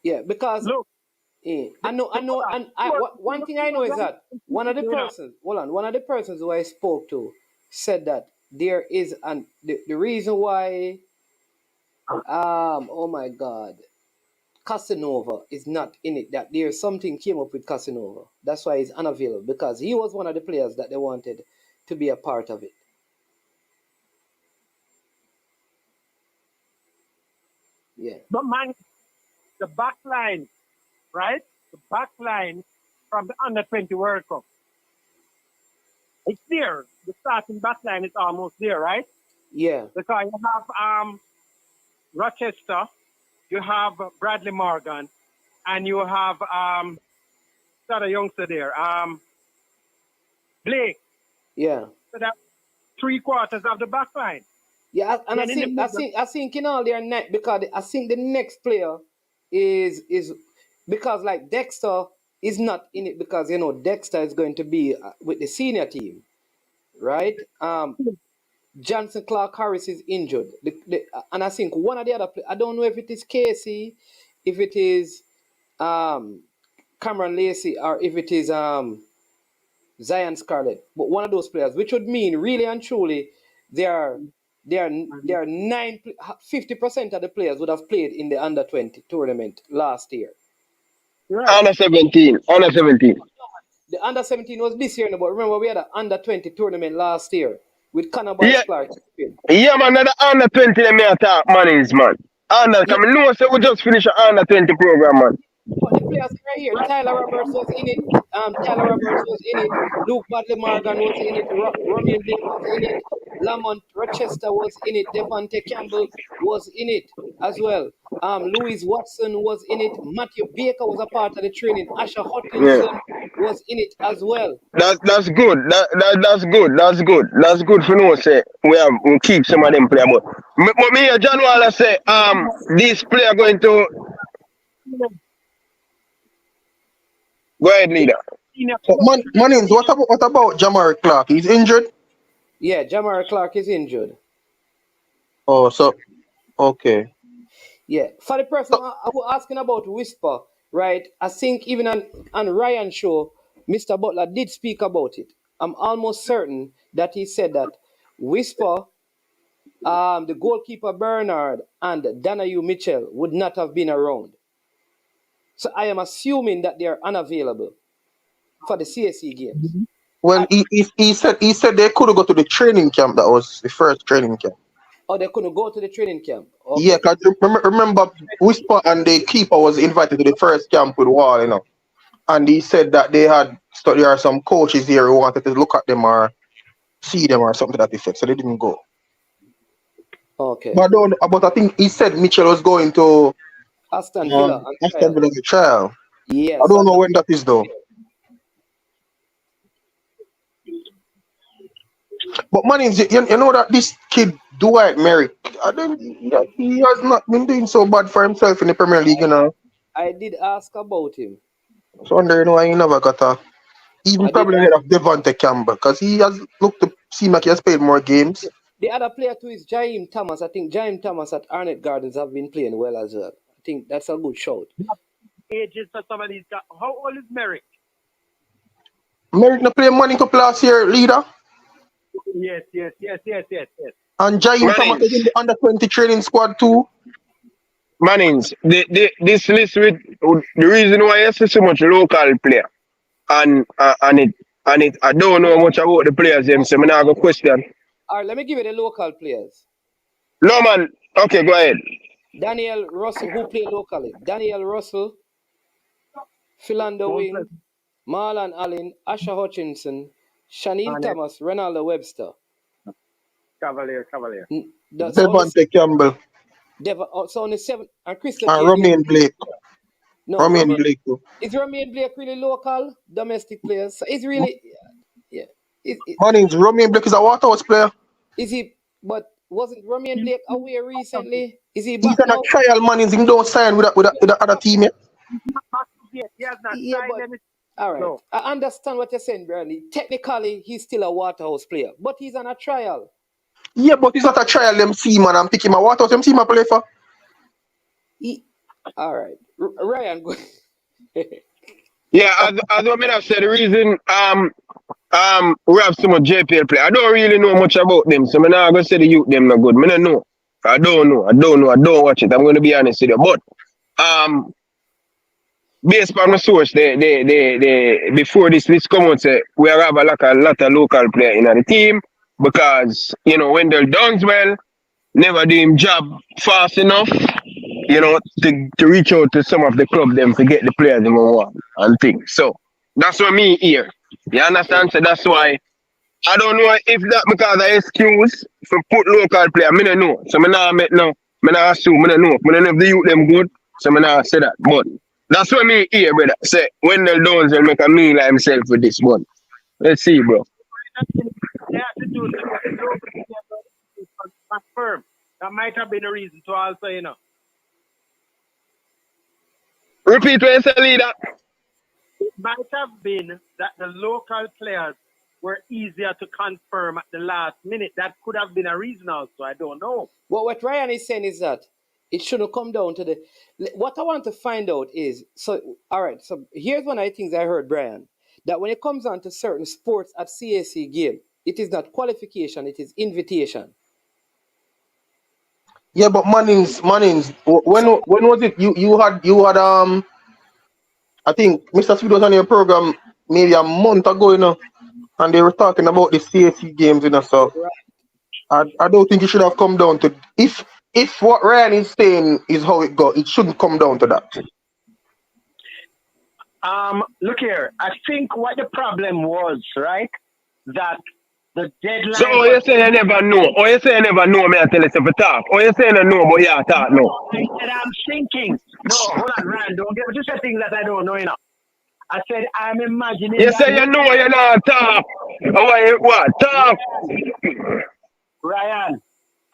Yeah, because Look, I know, and one thing I know is that one of the persons who I spoke to said that there is the reason why oh my God, Casanova is not in it, that there's something came up with Casanova. That's why he's unavailable, because he was one of the players that they wanted to be a part of it. Yeah. but man, the back line, right? The back line from the under 20 World Cup. It's there. The starting back line is almost there, right? Yeah. Because you have Rochester, you have Bradley Morgan, and you have the other youngster there, Blake. Yeah. So that's 3/4 of the back line. Yeah, and Then in the middle, I think in all their net, because I think the next player is because like Dexter is not in it, because Dexter is going to be with the senior team, right? Johnson Clark Harris is injured, and I think one of the other I don't know if it is Casey, if it is Cameron Lacey, or if it is Zion Scarlett, but one of those players, which would mean really and truly there are 50% of the players would have played in the under 20 tournament last year. right? Under 17. The under 17 was this year, but remember we had an under 20 tournament last year with Connor Boyce Yeah, Clark. yeah, man. Another under 20 let me attack Mannings, man. Yeah, Come no, so we just finish an under 20 program, man. but the players right here, Tyler Roberts was in it. Tyler Roberts was in it. Luke Bradley Morgan was in it. Romain Blake was in it. Lamont Rochester was in it. Devontae Campbell was in it as well. Louis Watson was in it. Matthew Baker was a part of the training. Asher Yeah. Hutchinson was in it as well. That's good. That's good. That's good for no say we keep some of them player. But me and John Waller say this player going to go ahead, leader. So, Mannings, what about Jamar Clark? He's injured? Yeah, Jamar Clark is injured. Oh, so okay. Yeah, for the person I was asking about Whisper, right? I think even on Ryan show, Mr. Butler did speak about it. I'm almost certain that he said that Whisper, the goalkeeper Bernard, and Donahue Mitchell would not have been around. So I am assuming that they are unavailable for the CSE games. Well, he said they could go to the training camp. That was the first training camp. Or they couldn't go to the training camp. Yeah, Okay. because remember, Whisper and the keeper was invited to the first camp with Wall, and he said that there are some coaches here who wanted to look at them or see them or something to that effect, so they didn't go. Okay. But I think he said Mitchell was going to Aston Villa and Aston trial. Villa trial. Yes. I don't know when that is though. But Mannings, you know that this kid Dwight Merrick, he has not been doing so bad for himself in the Premier League, I did ask about him. So wondering why he never got even probably ahead of Devontae Campbell, because he has looked to seem like he has played more games. The other player too is Jaime Thomas. I think Jaime Thomas at Arnett Gardens have been playing well as well. I think that's a good shout. Ages for some of these guys. How old is Merrick? Merrick no play Money Cup last year, leader. Yes. And Jaime Thomas is in the under 20 training squad too. Mannings, this list with the reason why I see so much local player and it I don't know much about the players them, so I'm not gonna question. All right, let me give you the local players. No man, okay, go ahead. Daniel Russell, who play locally. Daniel Russell, Philando Wing, Marlon Allen, Asher Hutchinson, Shanil Thomas, Ronaldo Webster. Cavalier. That's only Devontae Campbell so only 7 and Christian and Gabriel. Romain Blake. No, Romain Blake too. is Romain Blake really local domestic players? So is really yeah. Mannings, Romain Blake is a Waterhouse player. Is he? But wasn't Romain Blake away recently? Is he He's back on a now? trial, Mannings. He don't sign with the other team yet. He has not Yeah, signed but anything. all right. No. I understand what you're saying, Brandy. Technically, he's still a Waterhouse player, but he's on a trial. Yeah, but it's not a trial MC, man. I'm picking my Waterhouse MC, my play for. All right, Ryan. Go. Yeah, as I mean I said, the reason we have so much JPL play. I don't really know much about them, so I'm not gonna say the youth them not good. I don't know. I don't watch it. I'm gonna be honest with you. But based on my source, they before this list come out, say we have a lot of local player in the team because Wendell Dunswell never do him job fast enough, to reach out to some of the club them to get the players they want and things. So that's what me here. You understand? So that's why I don't know if that because I excuse for put local player. I don't know. So I not make no. I not assume. I don't know. I don't know if the youth them good. So I not say that. But that's what me here, brother. Say Wendell Downs will make a meal like himself with this one. Let's see, bro. They have to do confirm. That might have been a reason to also, Repeat what you said, leader. It might have been that the local players were easier to confirm at the last minute. That could have been a reason also. I don't know. Well, what Ryan is saying is that it shouldn't come down to the. What I want to find out is all right. So here's one of the things I heard, Brian, that when it comes on to certain sports at CAC game, it is not qualification, it is invitation. Yeah, but Mannings. When was it? You had I think Mr. Sweet was on your program maybe a month ago, and they were talking about the CAC games, So I don't think it should have come down to if what Ryan is saying is how it got, it shouldn't come down to that. Look here. I think what the problem was, right? That the deadline. So you say you never know. Or you say you never know, me I tell you to talk. Or you say you know, but you talk no. I said I'm thinking. No, hold on, Ryan. Don't get me to say things that I don't know, I said I'm imagining. You say you know you not talk. What? Talk. Ryan,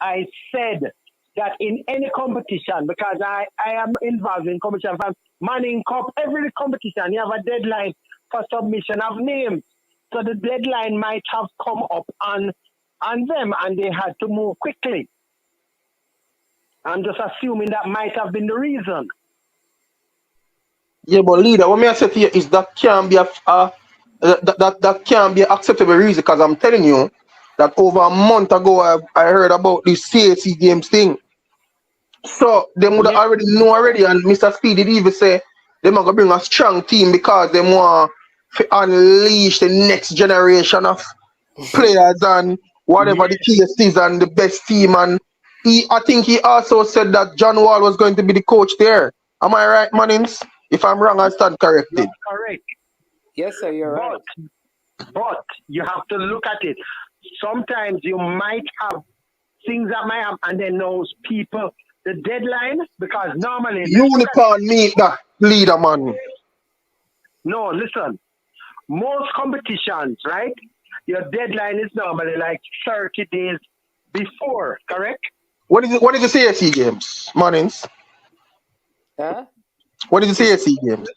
I said that in any competition, because I am involved in competition from Manning Cup, every competition, you have a deadline for submission of names. So the deadline might have come up on them and they had to move quickly. I'm just assuming that might have been the reason. Yeah, but leader, what me I say to you is that can't be that can't be an acceptable reason, because I'm telling you that over a month ago I heard about this CAC games thing. So they would have already know already, and Mr. Speed did even say they are gonna bring a strong team because they want to unleash the next generation of players and whatever the case is and the best team. And I think he also said that John Wall was going to be the coach there. Am I right, Mannings? If I'm wrong, I stand corrected. You're correct. Yes, sir, you're right. But you have to look at it. Sometimes you might have things that might happen, and then those people, the deadline, because normally Unicorn meet that leader, man. No, listen. Most competitions, right? Your deadline is normally like 30 days before, correct? What is it? What is the CAC games, Mannings? Huh? What is the CAC games?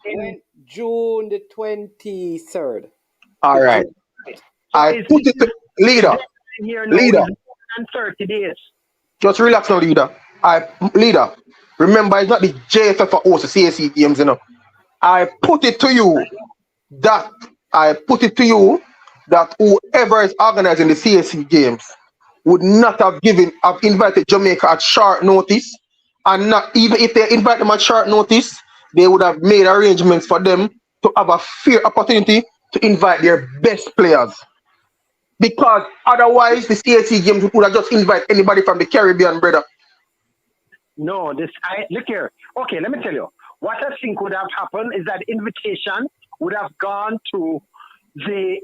June the 23rd. All right. I put it to leader. Leader. And 30 days. Just relax now, leader. Leader. Remember, it's not the JFF or host the CAC games, I put it to you that whoever is organizing the CAC games would not have invited Jamaica at short notice And not even if they invite them at short notice, they would have made arrangements for them to have a fair opportunity to invite their best players. Because otherwise, the CAC games would have just invite anybody from the Caribbean, brother. No, look here. Okay, let me tell you. What I think would have happened is that invitation would have gone to the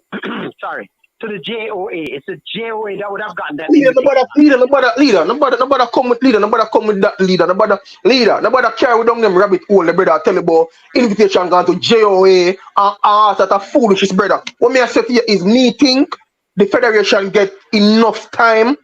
to the JOA. It's the JOA that would have gotten that invitation. Nobody come with leader, nobody come with that leader, nobody carry down them rabbit hole, the brother tell you about invitation gone to JOA and ask that a foolish brother. What me I say to you is me think the federation get enough time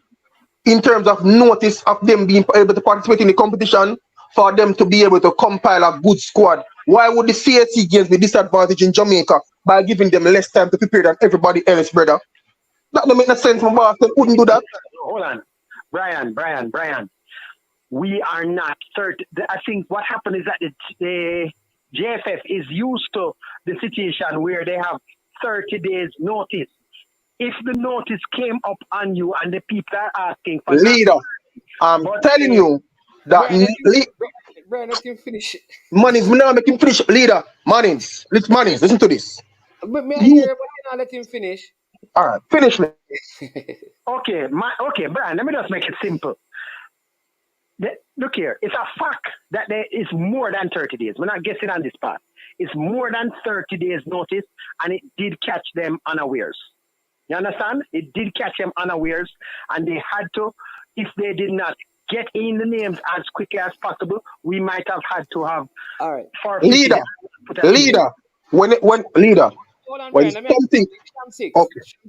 in terms of notice of them being able to participate in the competition for them to be able to compile a good squad. Why would the CAC games be disadvantaged in Jamaica by giving them less time to prepare than everybody else, brother? That don't make no sense. My Boston wouldn't do that. Hold on. Brian. We are not certain. I think what happened is that the JFF is used to the situation where they have 30 days notice. If the notice came up on you and the people are asking for leader, I'm telling you that Brian, let him finish. Mannings, me now make him finish. Leader, Mannings, listen to this. But may I hear, but you not let him finish. All right, finish me. Okay, Brian, let me just make it simple. Look here, it's a fact that there is more than 30 days. We're not guessing on this part. It's more than 30 days notice, and it did catch them unawares. You understand? It did catch them unawares, and they had to, if they did not get in the names as quickly as possible, we might have had to have. All right. Leader. When leader. Hold on, when Brian. something.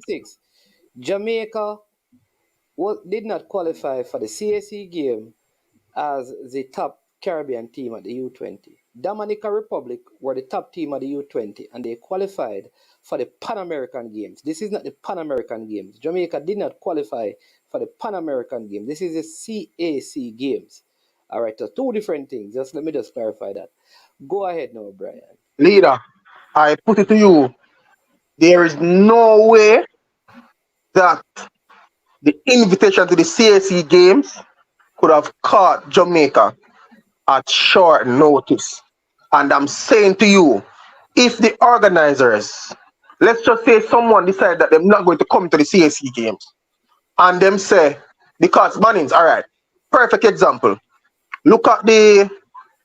Six. Jamaica did not qualify for the CAC game as the top Caribbean team at the U20. Dominica Republic were the top team at the U20, and they qualified for the Pan American Games. This is not the Pan American Games. Jamaica did not qualify for the Pan American Games. This is the CAC Games. All right, so two different things. Let me clarify that. Go ahead now, Brian. Leader, I put it to you. There is no way that the invitation to the CAC Games could have caught Jamaica at short notice. And I'm saying to you, if the organizers, let's just say someone decide that they're not going to come to the CAC Games, and them say, because Mannings, all right, perfect example. Look at the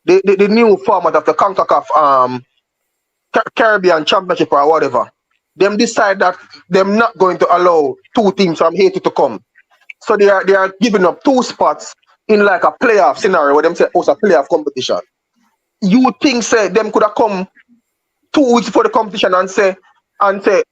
new format of the CONCACAF Caribbean Championship or whatever. Them decide that they're not going to allow two teams from Haiti to come. So they are giving up two spots in like a playoff scenario where them say also a playoff competition. You would think say them could have come 2 weeks before the competition and say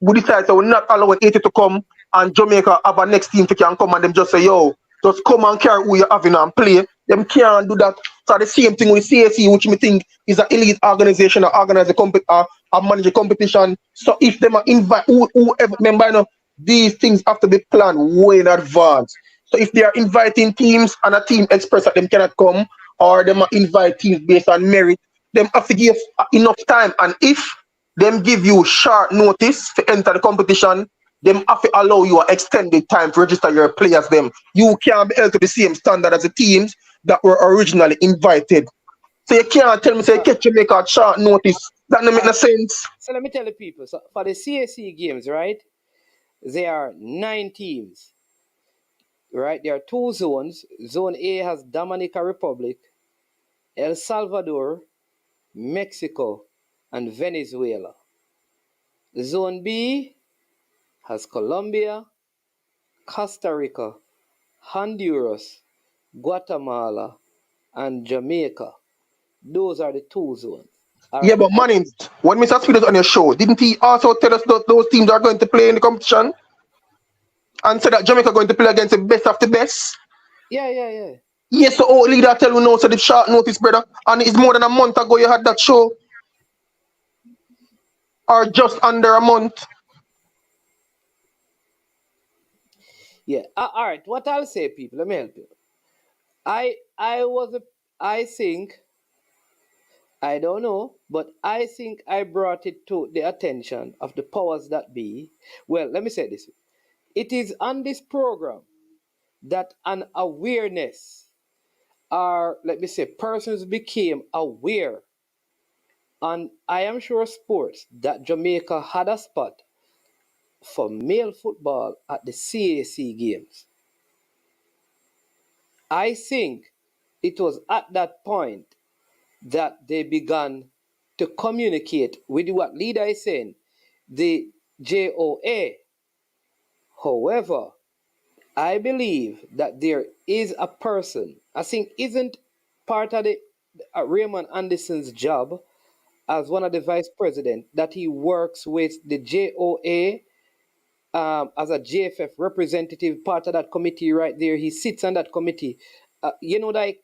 we decide so we're not allowing Haiti to come and Jamaica have a next team to can come and them just say, yo, just come and carry who you're having and play. Them can't do that. So the same thing with CAC, which me think is an elite organization that organize a manage a competition. So if them are invite whoever member, you know, these things have to be planned way in advance. So if they are inviting teams and a team express that them cannot come, or them are invite teams based on merit, them have to give enough time. And if them give you short notice to enter the competition, them have to allow you an extended time to register your players. Them you can't be held to the same standard as the teams that were originally invited. So you can't tell me say catch Jamaica at short notice. That doesn't make no sense. So let me tell the people. So for the CAC games, right? There are 9 teams. Right? There are 2 zones. Zone A has Dominica Republic, El Salvador, Mexico, and Venezuela. Zone B has Colombia, Costa Rica, Honduras, Guatemala, and Jamaica. Those are the 2 zones. Yeah, but Mannings, when Mr. Speed was on your show, didn't he also tell us that those teams are going to play in the competition? And said that Jamaica going to play against the best of the best? Yeah. Yes, so leader tell you now, so the short notice, brother. And it's more than a month ago you had that show. Or just under a month. Yeah. All right. What I'll say, people, let me help you. I don't know, but I think I brought it to the attention of the powers that be. Well, let me say this. It is on this program that an awareness or let me say, persons became aware on I am sure sports that Jamaica had a spot for male football at the CAC games. I think it was at that point that they began to communicate with what leader is saying, the JOA. However, I believe that there is a person, I think isn't part of the Raymond Anderson's job as one of the vice president that he works with the JOA as a JFF representative, part of that committee right there. He sits on that committee. Like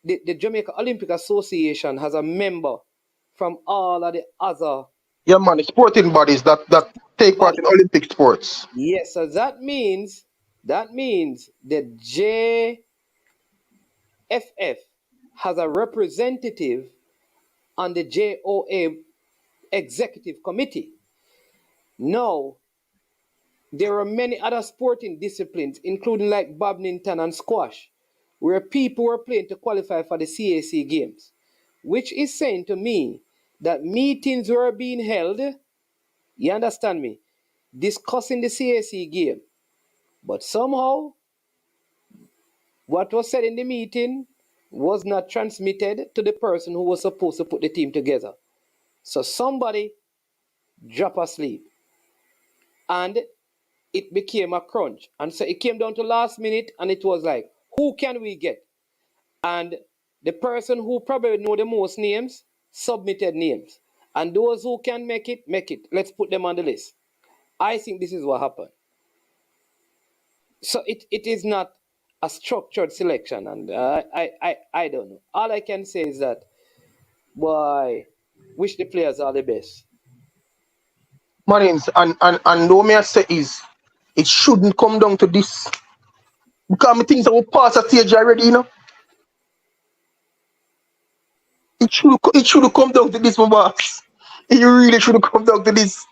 the Jamaica Olympic Association has a member from all of the other Yeah, man, the sporting bodies that take part in bodies. Olympic sports. Yes, so that means the JFF has a representative on the JOA executive committee. Now, there are many other sporting disciplines, including like badminton and squash, where people were playing to qualify for the CAC games, which is saying to me that meetings were being held, you understand me, discussing the CAC game. But somehow, what was said in the meeting was not transmitted to the person who was supposed to put the team together. So somebody dropped asleep. And it became a crunch. And so it came down to last minute and it was like, who can we get? And the person who probably know the most names submitted names. And those who can make it, make it. Let's put them on the list. I think this is what happened. So it is not a structured selection. And I don't know. All I can say is that, boy, wish the players all the best. Marines, and what may I say is, it shouldn't come down to this. Because me things that will pass a stage already, It should have come down to this, my boss. It really should have come down to this.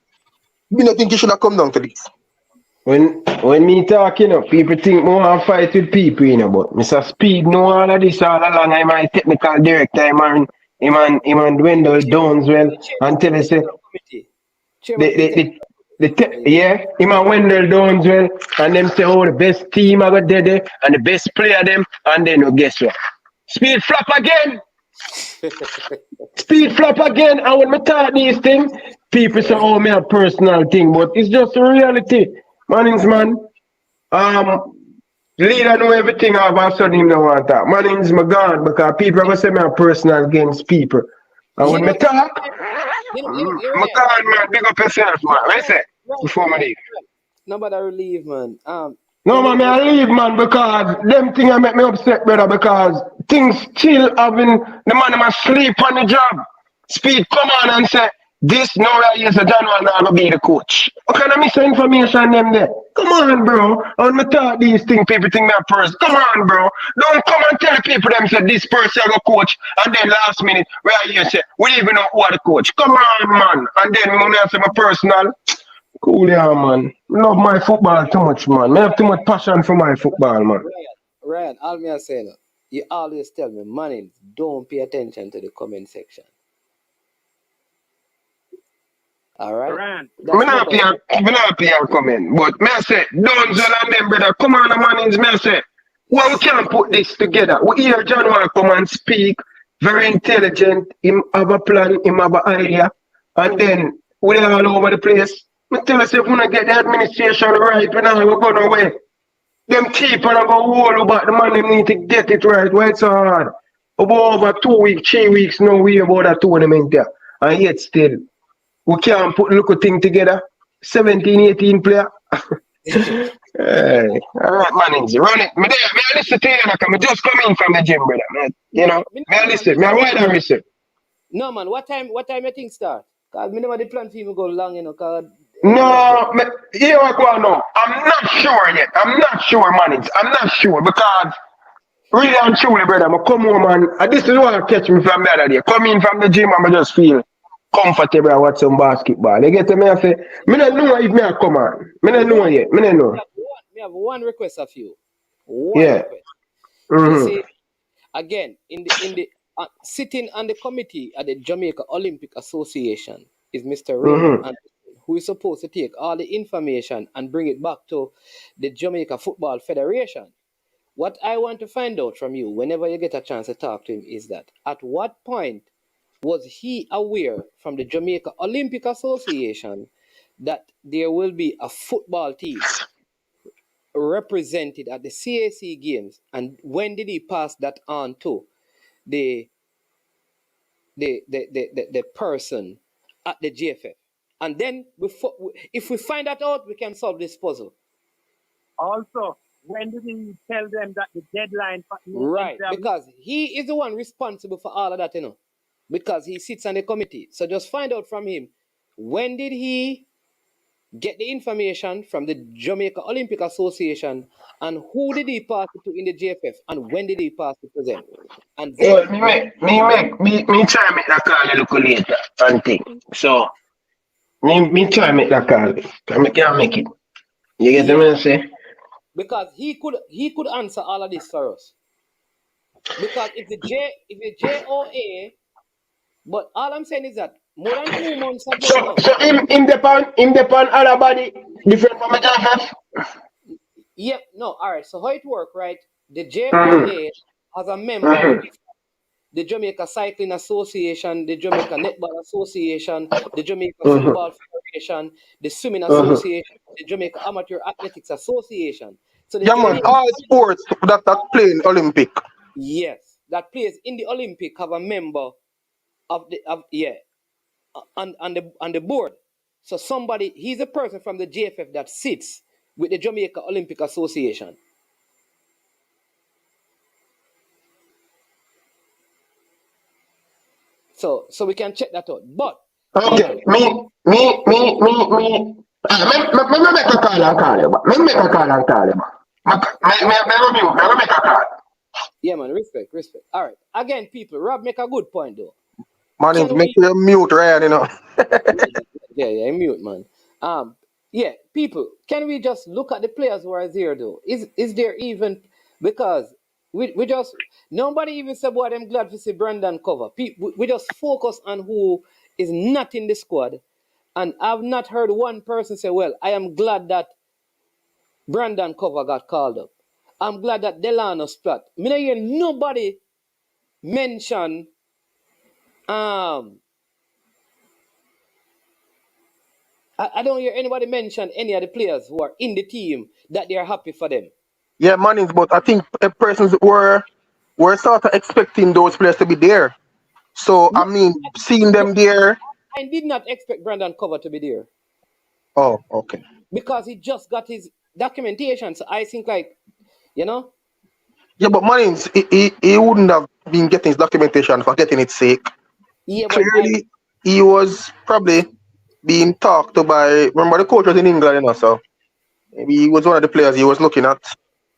Me not think it should have come down to this. When me talk, people think more I fight with people, but Mr. Speed know all of this all along. I'm my technical director, him and Wendell Downswell, and tell us him and Wendell Downswell, and them say, oh, the best team I got there, and the best player them, and then guess what? Speed flop again. Speed flop again. And when I talk these things, people say, oh, me a personal thing, but it's just a reality. Mannings, man. Leader know everything about sudden him don't want that. Mannings, my God, because people ever say me a personal against people. And when I talk, my God, man, big up yourself, man. What you say? Before I leave. Nobody relieve, man. No, man, I leave, man, because them things make me upset, brother, because things still having the man must sleep on the job. Speed, come on and say, this no right is a John one now be the coach. What kind of misinformation them there? Come on, bro. When me talk these things, people think me a person. Come on, bro. Don't come and tell people them say this person go coach, and then last minute, right here say, we even know who are the coach. Come on, man. And then when I say my personal, cool, yeah, man. Love my football too much, man. I have too much passion for my football, man. Ryan, all me I say now, you always tell me, man, don't pay attention to the comment section. All right? Ryan. I'm not pay a comment, but me I say, don't tell them, brother. Come on, man, me I say, well, we can't put this together. We hear John want to come and speak, very intelligent, him have a plan, him have an idea, and then we're all over the place. Me tell us if we not get the administration right, we're not going away. Them people are going to hold about the man, they need to get it right. Why it's so hard? Over 2 weeks, 3 weeks, no way about that tournament there. And yet still, we can't put little thing together. 17, 18 player. Hey. All right, Mannings, run it. Me I listen to you, I'm just coming from the gym, brother. Me I listen. Me I wide and listen. No, man, what time you think start? Because I never the plan for him to go long, cause no, here I go now. I'm not sure yet. I'm not sure, Mannings. I'm not sure because really and truly, brother, I come home and this is what catch me from the other day. Come in from the gym and I just feel comfortable and watch some basketball. You get to me and say, I don't know if I come on. I don't know yet. I don't know. I have one request of you. Yeah. Request. You see, Again, in the sitting on the committee at the Jamaica Olympic Association is Mr. Raymond Mm-hmm. Anderson, who is supposed to take all the information and bring it back to the Jamaica Football Federation. What I want to find out from you, whenever you get a chance to talk to him, is that at what point was he aware from the Jamaica Olympic Association that there will be a football team represented at the CAC games, and when did he pass that on to the person at the GFF? And then if we find that out, we can solve this puzzle. Also, when did he tell them that the deadline for Right, because he is the one responsible for all of that, because he sits on the committee. So just find out from him, when did he get the information from the Jamaica Olympic Association, and who did he pass it to in the GFF, and when did he pass it to them? And Well, then me try make that call a little later and think. So me try make that call. I can't make it. You get what I say? because he could answer all of this for us. Because if the JOA, but all I'm saying is that more than 2 months ago now. So him depend other body different from the GFF. Yep, no, all right. So how it work, right? The JOA has a member, the Jamaica Cycling Association, the Jamaica Netball Association, the Jamaica Football Federation, the Swimming Association, the Jamaica Amateur Athletics Association. So the Yeah, man, JOA, all sports that play in Olympic. yes, that plays in the Olympic have a member on the board. So he's a person from the GFF that sits with the Jamaica Olympic Association. So we can check that out. But Okay, me make a call and call you. Me make a call and call you. Me make a call. yeah, man, respect. All right. Again, people, Rob make a good point though. Man, Can make we? you mute, Ryan, Yeah, mute, man. Yeah, people, can we just look at the players who are there though? Is there even, because we just, nobody even said, boy, I'm glad to see Brandon cover. We just focus on who is not in the squad, and I've not heard one person say, well, I am glad that Brandon cover got called up. I'm glad that Delano Splat. Me not hear nobody mention I don't hear anybody mention any of the players who are in the team that they are happy for them. Yeah, man, but I think persons were sort of expecting those players to be there. So, I mean, seeing them there. I did not expect Brandon Cover to be there Oh, okay. because he just got his documentation. So I think, Yeah, but Mannings, he wouldn't have been getting his documentation for getting its sake. yeah, but Clearly, he was probably being talked to by, remember the coach was in England, so maybe he was one of the players he was looking at.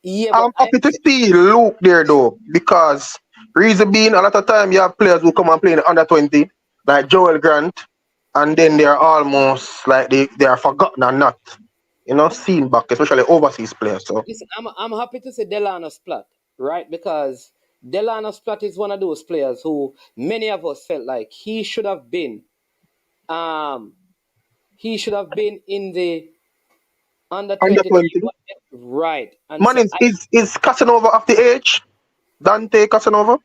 yeah, I'm but happy to see Luke there though, because reason being, a lot of time you have players who come and play in the under 20, like Joel Grant, and then they're almost like they are forgotten and not, seen back, especially overseas players. So listen, I'm happy to say Delano Splat, right? Because Delano Splat is one of those players who many of us felt like he should have been in the under 20, right? And man, so is Casanova of the age? Dante Casanova?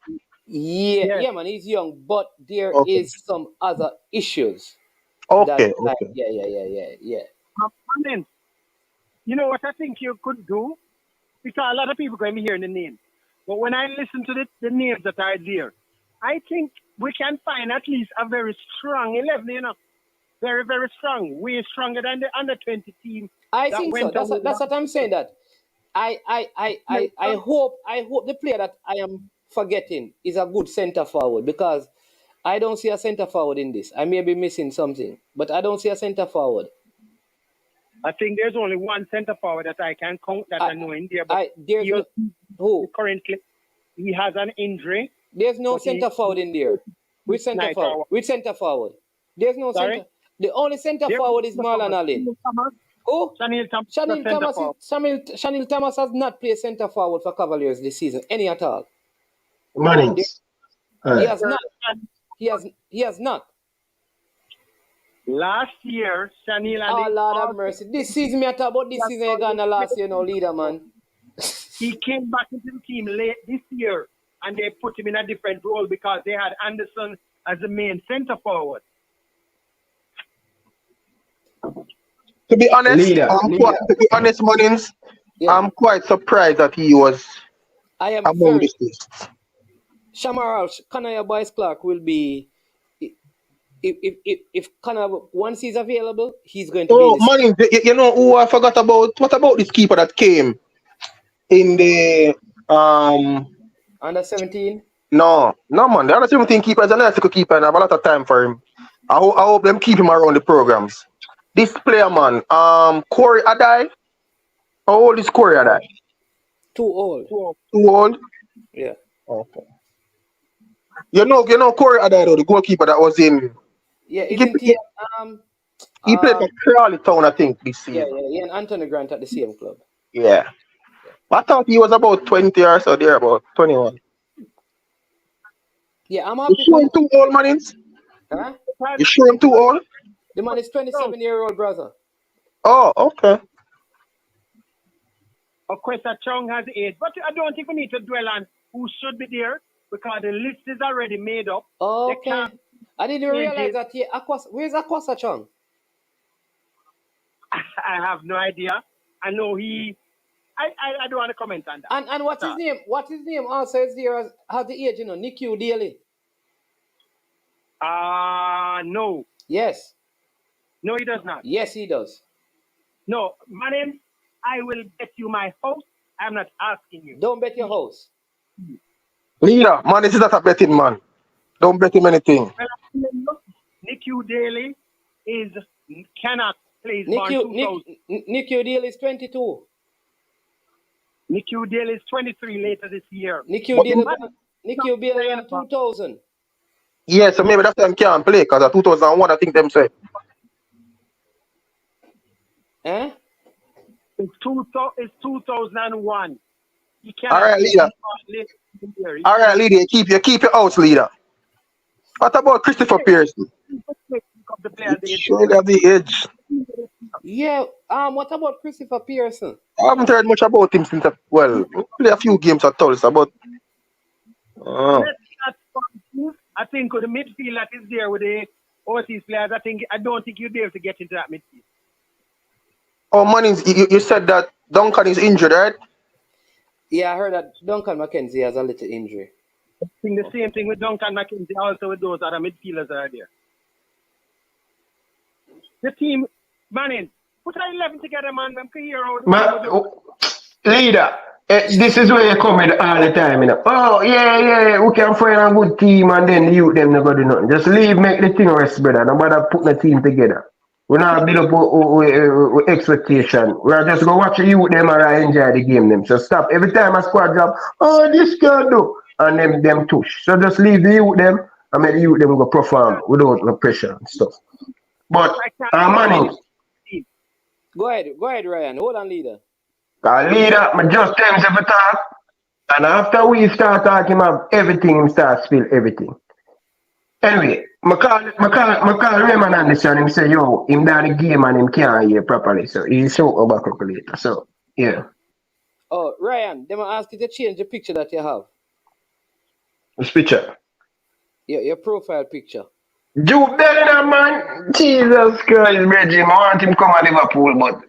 yeah, man, he's young, but there is some other issues. Okay. Yeah. Man, you know what I think you could do? Because a lot of people going to be hearing the name. But when I listen to the names that are there, I think we can find at least a very strong 11, very, very strong, way stronger than the under 20 team. I think so. That's what I'm saying. That I hope the player that I am forgetting is a good center forward, because I don't see a center forward in this. I may be missing something, but I don't see a center forward. I think there's only one center forward that I can count that I know in there. But who? Currently, he has an injury. There's no center forward in there. Which center forward? Which center forward? There's no center. The only center forward is Marlon Allen. Who? Chanil Thomas has not played center forward for Cavaliers this season, any at all. Mannings. He Alright. has not. He has not. Last year, Shanil Oh, Ali, Lord have mercy. This season, me I talk about this season, you gonna last year, no leader, man. he came back into the team late this year, and they put him in a different role because they had Anderson as the main center forward. To be honest, Leader. to be honest, Munnings, Yeah. I'm quite surprised that he was I am among very this list. Shamaral Kanaya Boyce Clark will be if Kanaya once he's available, he's going to be Oh, this Munnings, you know who I forgot about? What about this keeper that came in the under 17. No, man. The other 17 keeper is a nice little keeper and I have a lot of time for him. I hope them keep him around the programs. This player, man, Corey Adai. How old is Corey Adai? Too old. Too old? Yeah. Okay. You know Corey Adai though, the goalkeeper that was in. Yeah, He, isn't he he played for Crawley Town, I think, this yeah, season. he and Anthony Grant at the same club. Yeah. I thought he was about 20 or so there, about 21. Yeah, I'm You happy sure for him too old, Munnings? huh? You sure him too old? The man is 27-year-old brother. Oh, okay. Of course, Chong has age, but I don't think we need to dwell on who should be there because the list is already made up. Okay. I didn't realize that where's Akwasa Chong? I have no idea. I know I don't want to comment on that. And what's his name? What's his name also is there has the age, Nicky Daly. No. Yes. No, he does not. Yes, he does. No, my name, I will bet you my house. I'm not asking you. Don't bet your house. Leader, man, this is not a betting man. Don't bet him anything. Nicky Daly cannot play Nicky Daly is 22. Nicky Daly is 23 later this year. Nicky Daly in 2000. Yeah, so maybe that's why I can't play because of 2001, I think them say. Eh? It's 2001. You can't. All right, leader. All right, leader. You keep your house, leader. What about Christopher Pearson? Surely have the edge. Yeah. What about Christopher Pearson? I haven't heard much about him since. Well, play a few games at Tulsa, but. I think with the midfield that is there with the overseas players, I don't think you'd be able to get into that midfield. Oh, Munnings, you said that Duncan is injured, right? Yeah, I heard that Duncan McKenzie has a little injury. I think the same thing with Duncan McKenzie, also with those other midfielders that are there. The team, Manning, put our 11 together, man. Leader, this is where you come in all the time, Oh, yeah, we can find a good team and then the youth them never do nothing. Just make the thing rest, brother. Nobody put the team together. We're not build up with expectation. We're just going to watch the youth them and enjoy the game them. So stop. Every time a squad job, this can do. And them tush. So just leave the youth them and make the youth them go perform without no pressure and stuff. But, Manning. Go ahead, Ryan. Hold on, leader. Leader, I just tell him to talk. And after we start talking about everything, him start spill everything. Anyway, I call Raymond Anderson and him say, yo, him down the game and him can't hear properly. So he's so back up later. So, yeah. Oh, Ryan, they might ask you to change the picture that you have. Which picture? Your profile picture. Juke Bellingham, man. Jesus Christ, Reggie. I want him to come to Liverpool, but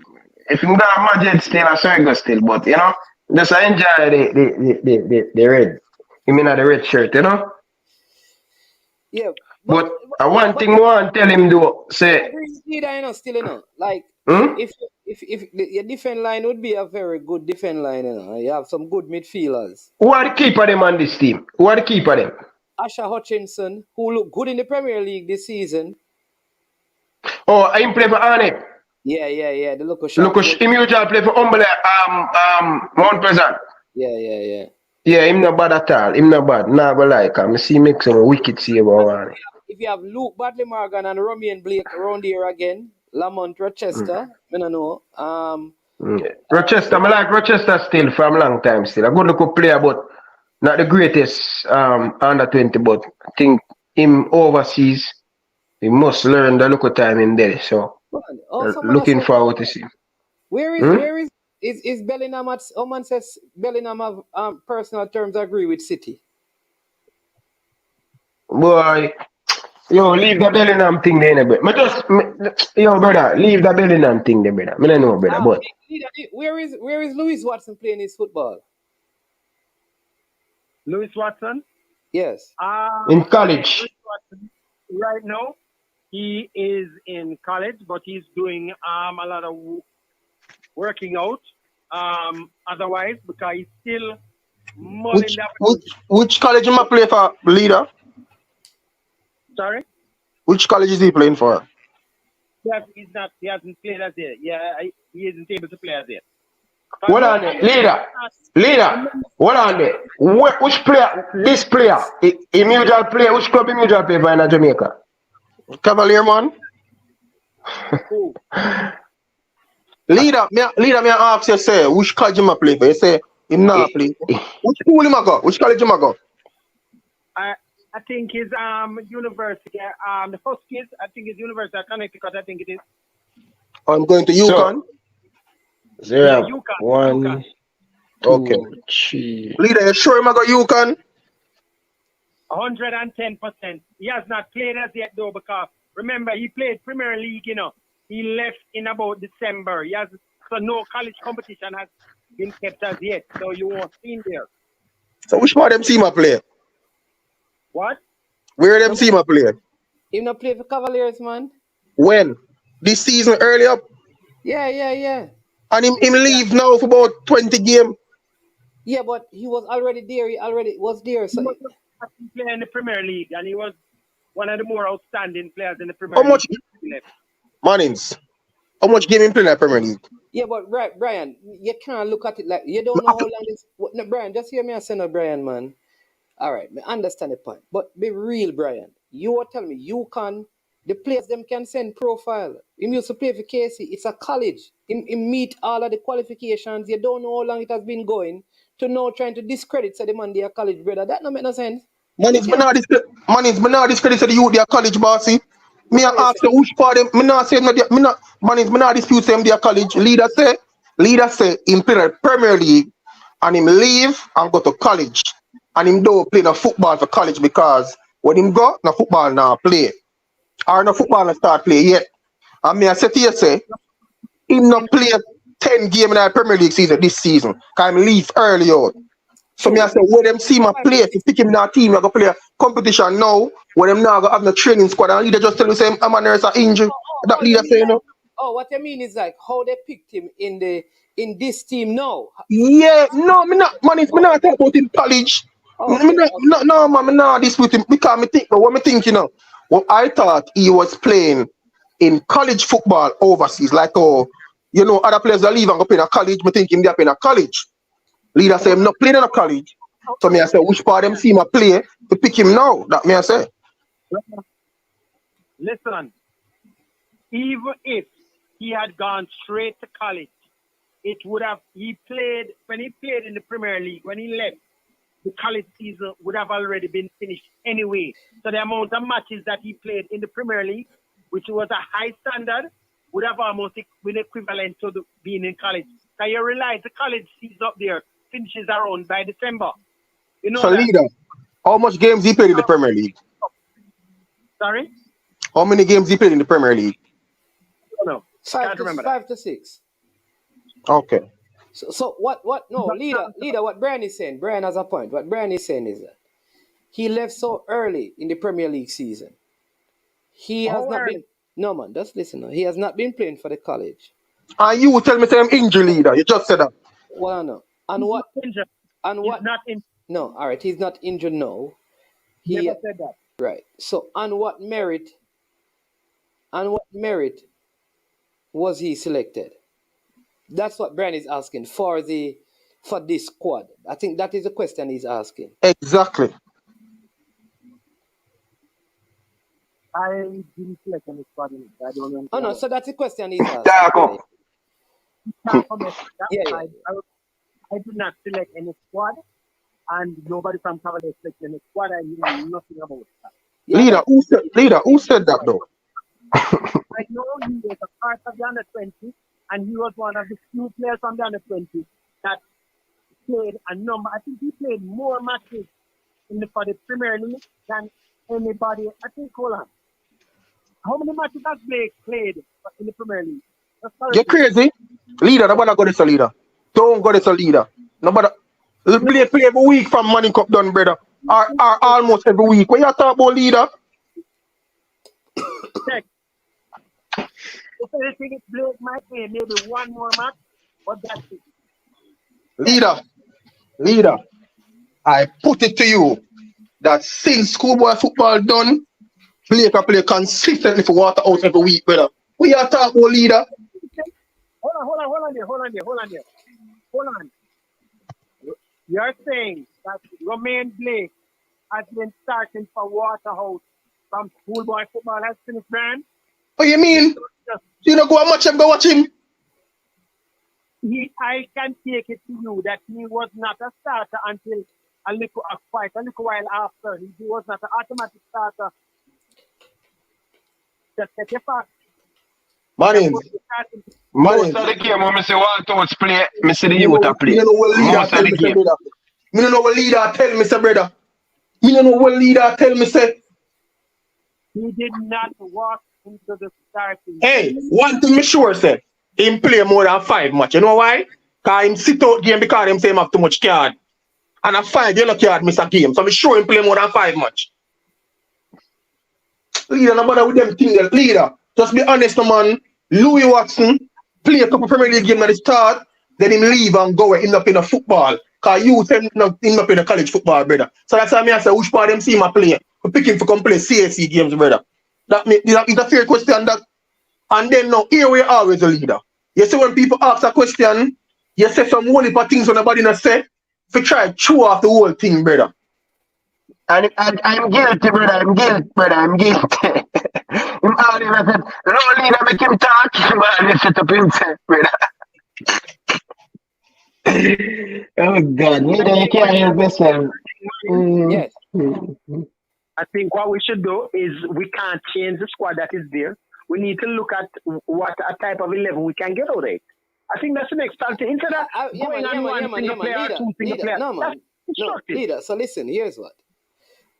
if him got Madrid still, I sure go still. But, just enjoy the red. You mean the red shirt, Yeah. But one thing I want to tell him though, say. Still, like if your defense line would be a very good defense line, you have some good midfielders. Who are the keeper them on this team? Who are the keeper them? Asher Hutchinson, who looked good in the Premier League this season. Oh, I play for Arnett. Yeah. The local him usually play for Mount Pleasant. Yeah. Yeah, him not bad at all. Him not bad. Nah, but like him. See make some wicked save on. If you have Luke Badley Morgan and Romain Blake around here again, Lamont Rochester, I don't know. Rochester, I like Rochester still from long time still. A good look player, but not the greatest under 20, but I think him overseas, he must learn the local time in there. So Man, also, man, I looking say, forward to see. Hmm? where is Bellingham at? Oman says Bellingham have personal terms agree with City. Boy, yo, leave the Bellingham thing there, brother. Yo, brother, leave the Bellingham thing there, brother. I don't know, brother, but Where is Lewis Watson playing his football? Lewis Watson. Yes. in college. Lewis Watson, right now, he is in college, but he's doing a lot of working out. Otherwise, because he's still mulling Which college am I play for, leader? Sorry? Which college is he playing for? He hasn't played as yet. Yeah, he isn't able to play as yet. What on there? Leader, what on there? Which player, this player, immediate player, which club immediate play for in Jamaica? Cavalier, man. Leader, me ask you, say, which college am I play for? You say, him not play. Which school him a go? Which college him a go? I think his university, the first case, I think his University of Connecticut, I think it is. I'm going to UConn. Zero, UConn. one, UConn. Okay. 2, 3. Leader, you sure him a go UConn? 110%. He has not played as yet though, because remember he played Premier League, you know. He left in about December. So no college competition has been kept as yet. So you won't see him there. So which part them team a play? What? Where them team a play? He not play for Cavaliers, man. When? This season early up? Yeah. And him leave now for about 20 game. Yeah, but he was already there. He already was there. So He played in the Premier League, and he was one of the more outstanding players in the Premier How much? League. Mannings. How much game him play in the Premier League? yeah, but Brian, you can't look at it like you don't know how long this. No, Brian, just hear me. I say no, Brian, man. All right, I understand the point, but be real, Brian. You are telling me you can. The players them can send profile. Him used to play for KC. It's a college. Him meet all of the qualifications. You don't know how long it has been going. To now trying to discredit say the man they are college brother. That don't make no sense. Mannings, me not discredit to the youth their college bossy. Me a ask the which part them. Me not say no. Mannings, me not dispute them their college. Leader say him play the Premier League and him leave and go to college. And him don't play no football for college because when him go, no football now play. Or no football not start play yet. And me I say to you say, him not play 10 games in the Premier League season this season. Cause him leave early out. So me I say, where them see my play, to pick him in our team, I go play a competition now, where them now go have no training squad, and leader just tell you say I'm a nurse injury. That leader say no. Oh, what I mean is like how they picked him in this team now. Yeah, no, me not man, me not talk about in college. Me not dispute him because me think what me think, you know. Well, I thought he was playing in college football overseas, like you know, other players that leave and go play in a college, me think him they playing a college. Leader say him not playing in a college. So me I say which part them see my play to pick him now. That me I say. Listen, even if he had gone straight to college, it would have when he played in the Premier League, when he left, the college season would have already been finished anyway. So the amount of matches that he played in the Premier League, which was a high standard, would have almost been equivalent to being in college. So you realize the college season up there finishes around by December. You know so that? leader, how much games he played in the Premier League? Sorry? How many games he played in the Premier League? No. 5 to 6. Okay. So what no leader what Brian is saying, Brian has a point. What Brian is saying is that he left so early in the Premier League season. He has not been no man, just listen now. He has not been playing for the college. And you tell me say I'm injury leader. You just said that. Well no. And what Injured. and what He's not injured. no, all right, he's not injured now. He Never said that. right. So on what merit was he selected? That's what Brian is asking for this squad. I think that is the question he's asking. Exactly. I didn't select any squad in it. I don't know. Oh no, so that's the question he's asking. Darko. Yeah. I did not select any squad. and nobody from Cavaliers selected in the squad. I knew nothing about that. Yeah, Leader, but who said that though? I know he was a part of the under 20, and he was one of the few players from the under 20 that played a number. I think he played more matches for the Premier League than anybody. I think, hold on. How many matches has Blake played in the Premier League? That's You crazy? Leader, nobody go this a leader. Don't go this a leader. Nobody play every week from Money Cup done, brother. Or almost every week. When you talk about leader, Check. If anything, Blake might play maybe one more match, but that's it. leader, I put it to you that since schoolboy football done, Blake can play consistently for Waterhouse every week, brother. We are talking about leader. Hold on. You're saying that Romain Blake has been starting for Waterhouse from schoolboy football has finished, brand? What you mean? You don't go and watch him, go watch him. I can take it to you that he was not a starter until a little while after. He was not an automatic starter. Just get your fact. Manning. Most of the game when I say Waterhouse play, I see the youth a play. Me don't know what leader Most of tell the me, say, game. brother. Me don't know what leader tell me, say, brother. Me don't know what leader tell me, say. He did not walk into the starting. Hey, one thing me sure, say, him play more than 5 match. You know why? Because him sit out game because him say him have too much card. And a 5 yellow card miss a game. So me sure him play more than 5 match. Leader, no bother with them things. Leader, just be honest, no man. Louis Watson play a couple Premier League games at the start, then him leave and go and end up in a football. Because you end up in a college football, brother. So that's why I say, which part them see him play? We pick him for come play CAC games, brother. That is a fair question. That, and then now, here we are always a leader. You see when people ask a question, you say some whole heap of things when nobody not say, if you try to chew off the whole thing, brother. And I'm guilty, brother. I'm guilty. Him always said, no leader make him talk, him always set up himself, brother. Oh God, leader, you can't help yourself. yes. I think what we should do is we can't change the squad that is there. We need to look at what a type of 11 we can get out of it. I think that's the next start. Instead of going on one single player, two single player. No, leader. So listen, here's what.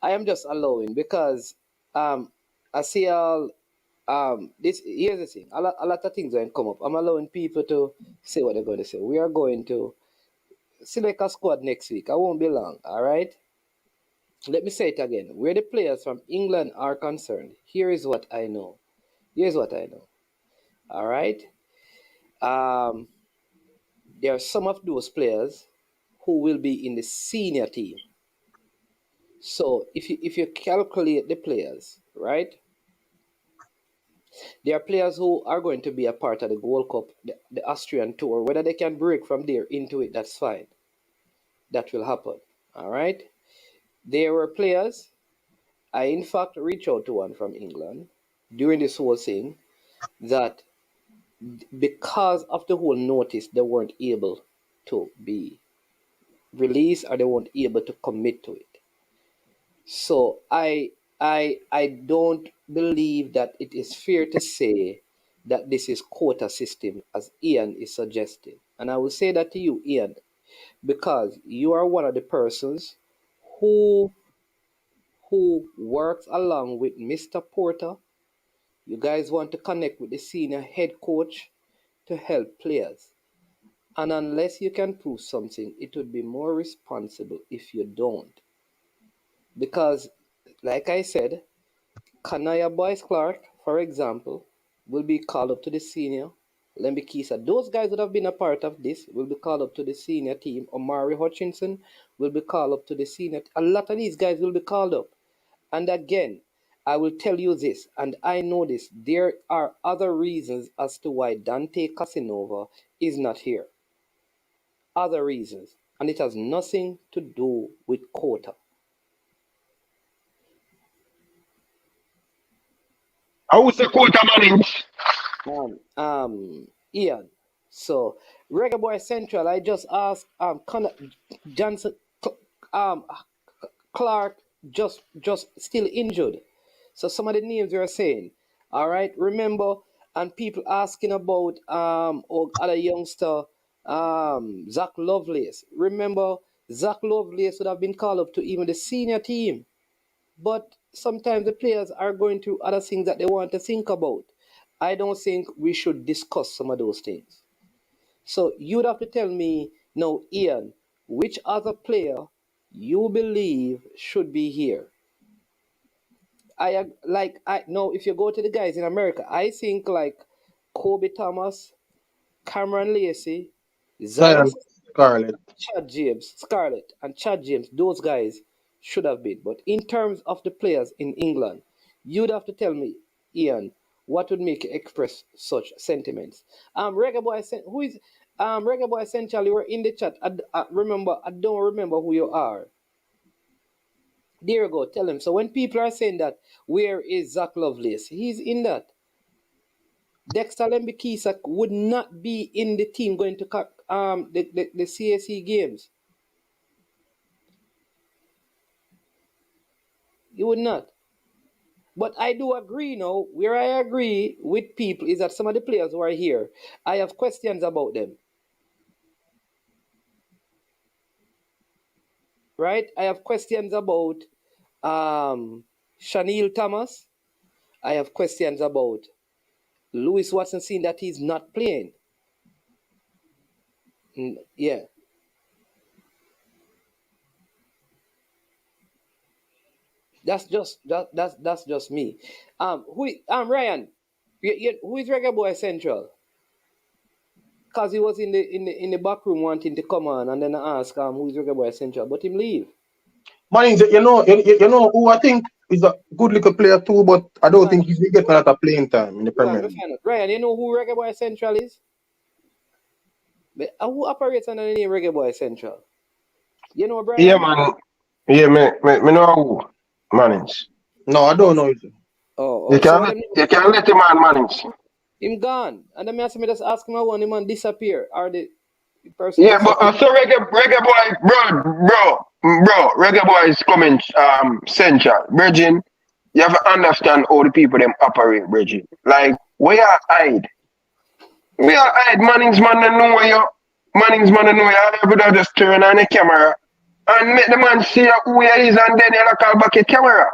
I am just allowing because I see all this. Here's the thing. A lot of things going come up. I'm allowing people to say what they're going to say. We are going to select a squad next week. I won't be long. All right. Let me say it again. Where the players from England are concerned, here is what I know. All right. There are some of those players who will be in the senior team. So if you calculate the players, right? There are players who are going to be a part of the Gold Cup, the Austrian tour. Whether they can break from there into it, that's fine. That will happen. All right. There were players. I in fact reached out to one from England during this whole thing that because of the whole notice, they weren't able to be released or they weren't able to commit to it. So I don't believe that it is fair to say that this is quota system as Ian is suggesting. And I will say that to you, Ian, because you are one of the persons who works along with Mr. Porter. You guys want to connect with the senior head coach to help players. And unless you can prove something, it would be more responsible if you don't. Because, like I said, Kanaya Boyce Clark, for example, will be called up to the senior. Lemby Kisa, those guys would have been a part of this, will be called up to the senior team. Omari Hutchinson will be called up to the senior. A lot of these guys will be called up. And again, I will tell you this, and I know this, there are other reasons as to why Dante Casanova is not here. Other reasons. And it has nothing to do with quota. How's the quota manage? Ian. So, Reggae Boy Central, I just asked Johnson, Clark just still injured. So some of the names you are saying, all right. Remember, and people asking about or other youngster Zach Lovelace. Remember, Zach Lovelace would have been called up to even the senior team, but sometimes the players are going through other things that they want to think about. I don't think we should discuss some of those things. So you'd have to tell me now, Ian, which other player you believe should be here. I know if you go to the guys in America, I think like Kobe Thomas, Cameron Lacey, Zion Zion Scarlett. Chad James, Scarlett, and Chad James, those guys should have been. But in terms of the players in England, you'd have to tell me, Ian, what would make you express such sentiments? Reggae Boy, who is Reggae Boy Essential? You were in the chat. I don't remember who you are. There you go. Tell him. So when people are saying that, where is Zach Lovelace? He's in that. Dexter Lembikisa would not be in the team going to the CAC games. He would not. But I do agree now, where I agree with people is that some of the players who are here, I have questions about them. Right? I have questions about Shanil Thomas. I have questions about Lewis Watson, seeing that he's not playing. Yeah. That's just me. Ryan, who is Reggae Boy Central? Cause he was in the back room wanting to come on, and then I asked who is Reggae Boy Central, but him leave. Man, you know who I think is a good little player too, but I don't think he's getting a lot of playing time in the Premier League. Ryan, you know who Reggae Boy Central is? Who operates under the name Reggae Boy Central? You know, Brian? Yeah, man. Yeah, me know who manage. No, I don't know it. Oh, You can let the man manage. Him gone. And then me just ask him when the man disappear or the person. Yeah, but so reggae boy, bro, reggae boy is coming central. Virgin, you have to understand how the people them operate, Virgin. Like we are hide. We are hide. Mannings man don't know you. Mannings man don't know you. Everybody just turn on the camera and make the man see who he is, and then you call back your camera.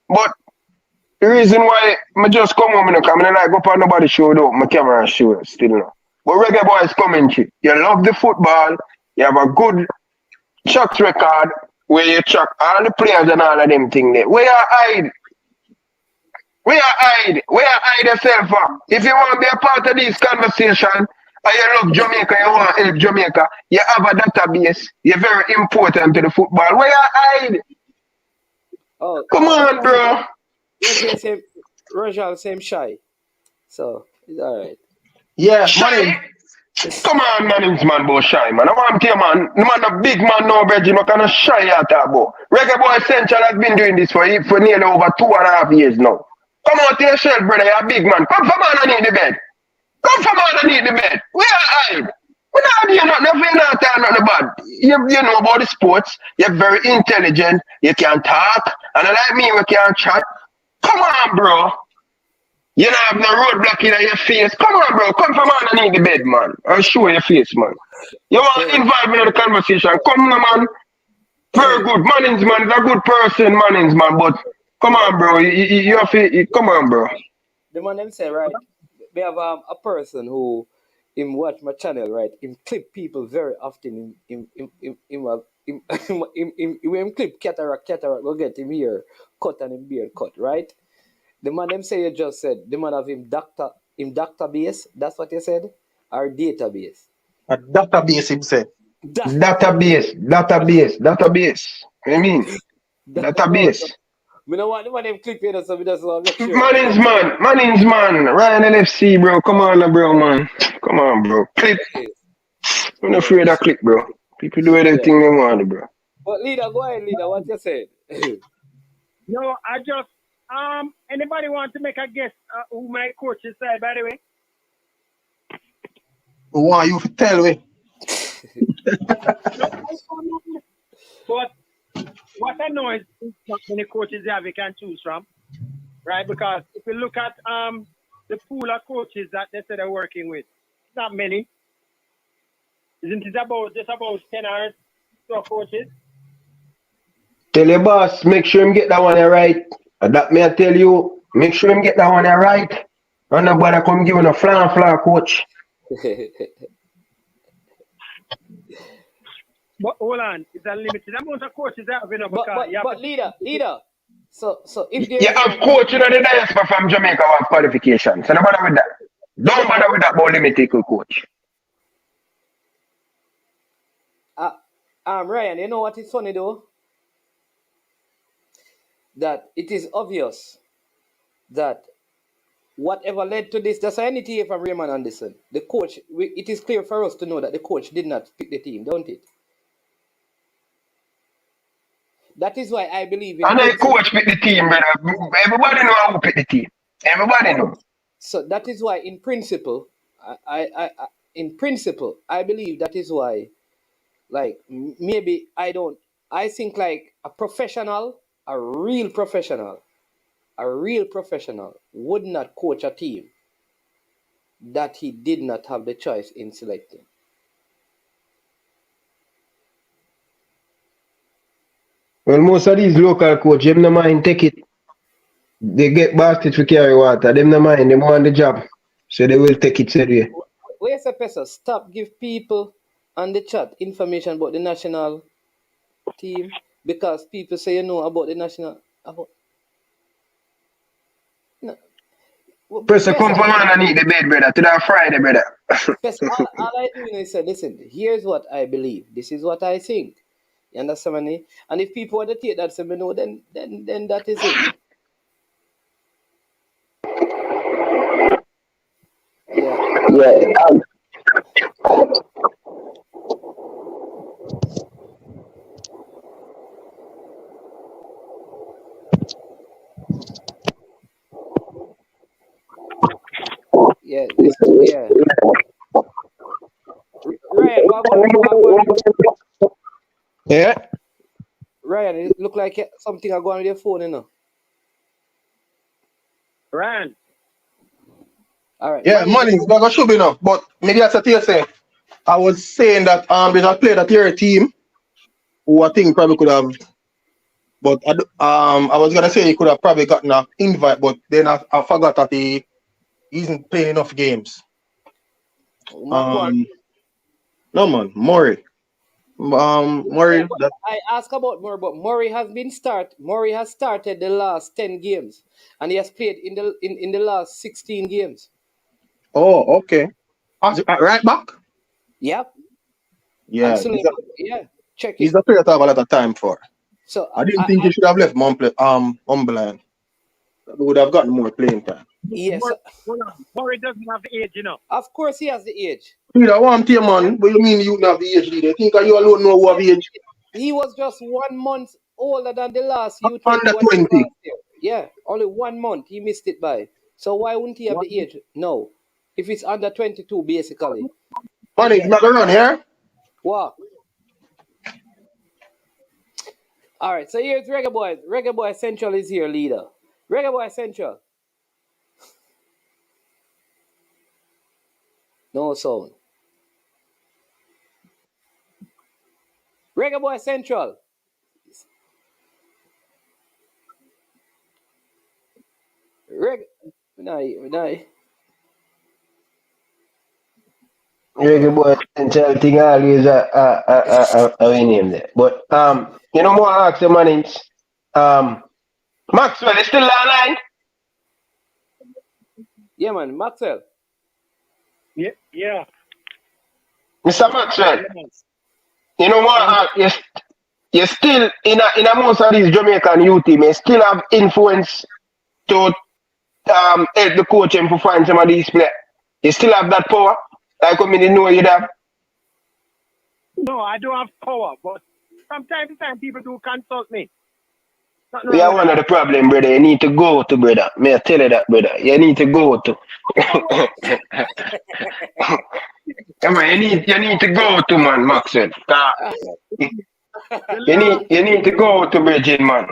But the reason why I just come home and come and I go up on nobody show though, my camera show still no. But reggae boy is coming to you. Love the football, you have a good track record where you track all the players and all of them things there. Where you hide? Where you hide? Where you hide yourself from? If you want to be a part of this conversation and you love Jamaica, you want to help Jamaica, you have a database, you're very important to the football. Where you hide? Oh, come on, bro. Roger, same shy. So it's alright. Yeah, Shy. Come on, Mannings man, boy, shy man. I want to tell you, man. No man, a big man, no Reggie, no kind of shy at that, boy. Reggae Boy Central has been doing this for nearly over 2.5 years now. Come out to yourself, brother. You're a big man. Come from underneath the bed. Come from underneath the bed. Where are you? We're not doing nothing. We're not talking nothing bad. You know about the sports. You're very intelligent. You can talk. And like me, we can chat. Come on, bro. You don't have no roadblock in your face. Come on, bro. Come from underneath the bed, man. I'll show your face, man. You want to invite me in the conversation? Come on, man. Very good. Mannings, man. He's a good person, Mannings, man. But come on, bro. You have to, come on, bro. The man them say, right, we have a person who him watch my channel, right? Him clip people very often. Him clip cataract, go get him here, cut and him beard cut, right? The man them say you just said, the man have him database, that's what you said? Or database? A database, him said. Database. What do you mean? Database. We don't want the man them clip here, so we just want to make sure. Mannings man. Ryan LFC, bro. Come on, bro, man. Come on, bro. Clip. I'm not afraid of clip, bro. People do anything they want, bro. But leader, go ahead, leader. What you said? No, I just anybody want to make a guess who my coach is, by the way? Who want you to tell me? But what I know is not many coaches they have you can choose from, right? Because if you look at the pool of coaches that they say they're working with, it's not many. Isn't it about 10 or 12 coaches? Tell your boss, make sure him get that one right. And that may I tell you, make sure him get that one right. And nobody come give him a flan coach. But hold on, it's a limited amount of coaches that have, you know, because But leader. So if You have coach in the diaspora from Jamaica who have qualifications. So don't bother with that. Don't bother with that about limited coach. Ryan, you know what is funny though? That it is obvious that whatever led to this, that's why I need to hear from Raymond Anderson. The coach, it is clear for us to know that the coach did not pick the team, don't it? That is why I believe in. And the coach pick the team, brother. Everybody know who pick the team. Everybody know. So that is why, in principle, I believe that is why, like, maybe I think like a professional, a real professional would not coach a team that he did not have the choice in selecting. Well, most of these local coaches, them no mind take it. They get basket to carry water. Them no mind, them want the job. So they will take it seriously. Where's the person? Stop give people on the chat information about the national team because people say you know about the national Person come from underneath the bed, brother. To that Friday, brother. all I do is say, listen, here's what I believe. This is what I think. You understand me? And if people want to take that, say me no, then that is it. Yeah. Ryan, Yeah. Ryan, it look like something are going with your phone, you know. Ryan. All right. Yeah, money, that should be enough. But maybe that's what you say. I was saying that there's a player that your team who I think probably could have, but I was gonna say he could have probably gotten an invite, but then I forgot that he isn't playing enough games. No man, Murray. Murray. I asked about Murray, but Murray has started the last 10 games, and he has played in the last 16 games. Oh, okay. Right back. Yep. Yeah. Check it. He's the player to have a lot of time for. So I didn't think he should have left Umberland. We would have gotten more playing time. Yes. Murray doesn't have the age, you know. Of course he has the age. Peter, one team, man. What do you mean you don't have the age, leader? Think you alone know who have age? He was just 1 month older than the last youth. Under 20. Yeah, only 1 month he missed it by. So why wouldn't he have the age? No. If it's under 22, basically. Man, he's not around here. What? All right, so here's Reggae Boy. Reggae Boy Central is here, leader. Reggae Boy Central. No sound. Reggae Boy Central. Reggae Boy Central thing always a name there. But you know more ask the manage. Maxwell is still online? Yeah man, Maxwell. Yeah. Mr. Maxwell. You know what? You're still in a most of these Jamaican youth team, you still have influence to help the coach and to find some of these players. You still have that power. Like I didn't know you have. No, I don't have power, but from time to time people do consult me. We are one of the problem, brother. You need to go to, brother. May I tell you that, brother? You need to go to. Come on, you need to go to, man, Maxwell. You need to go to Bridget, man.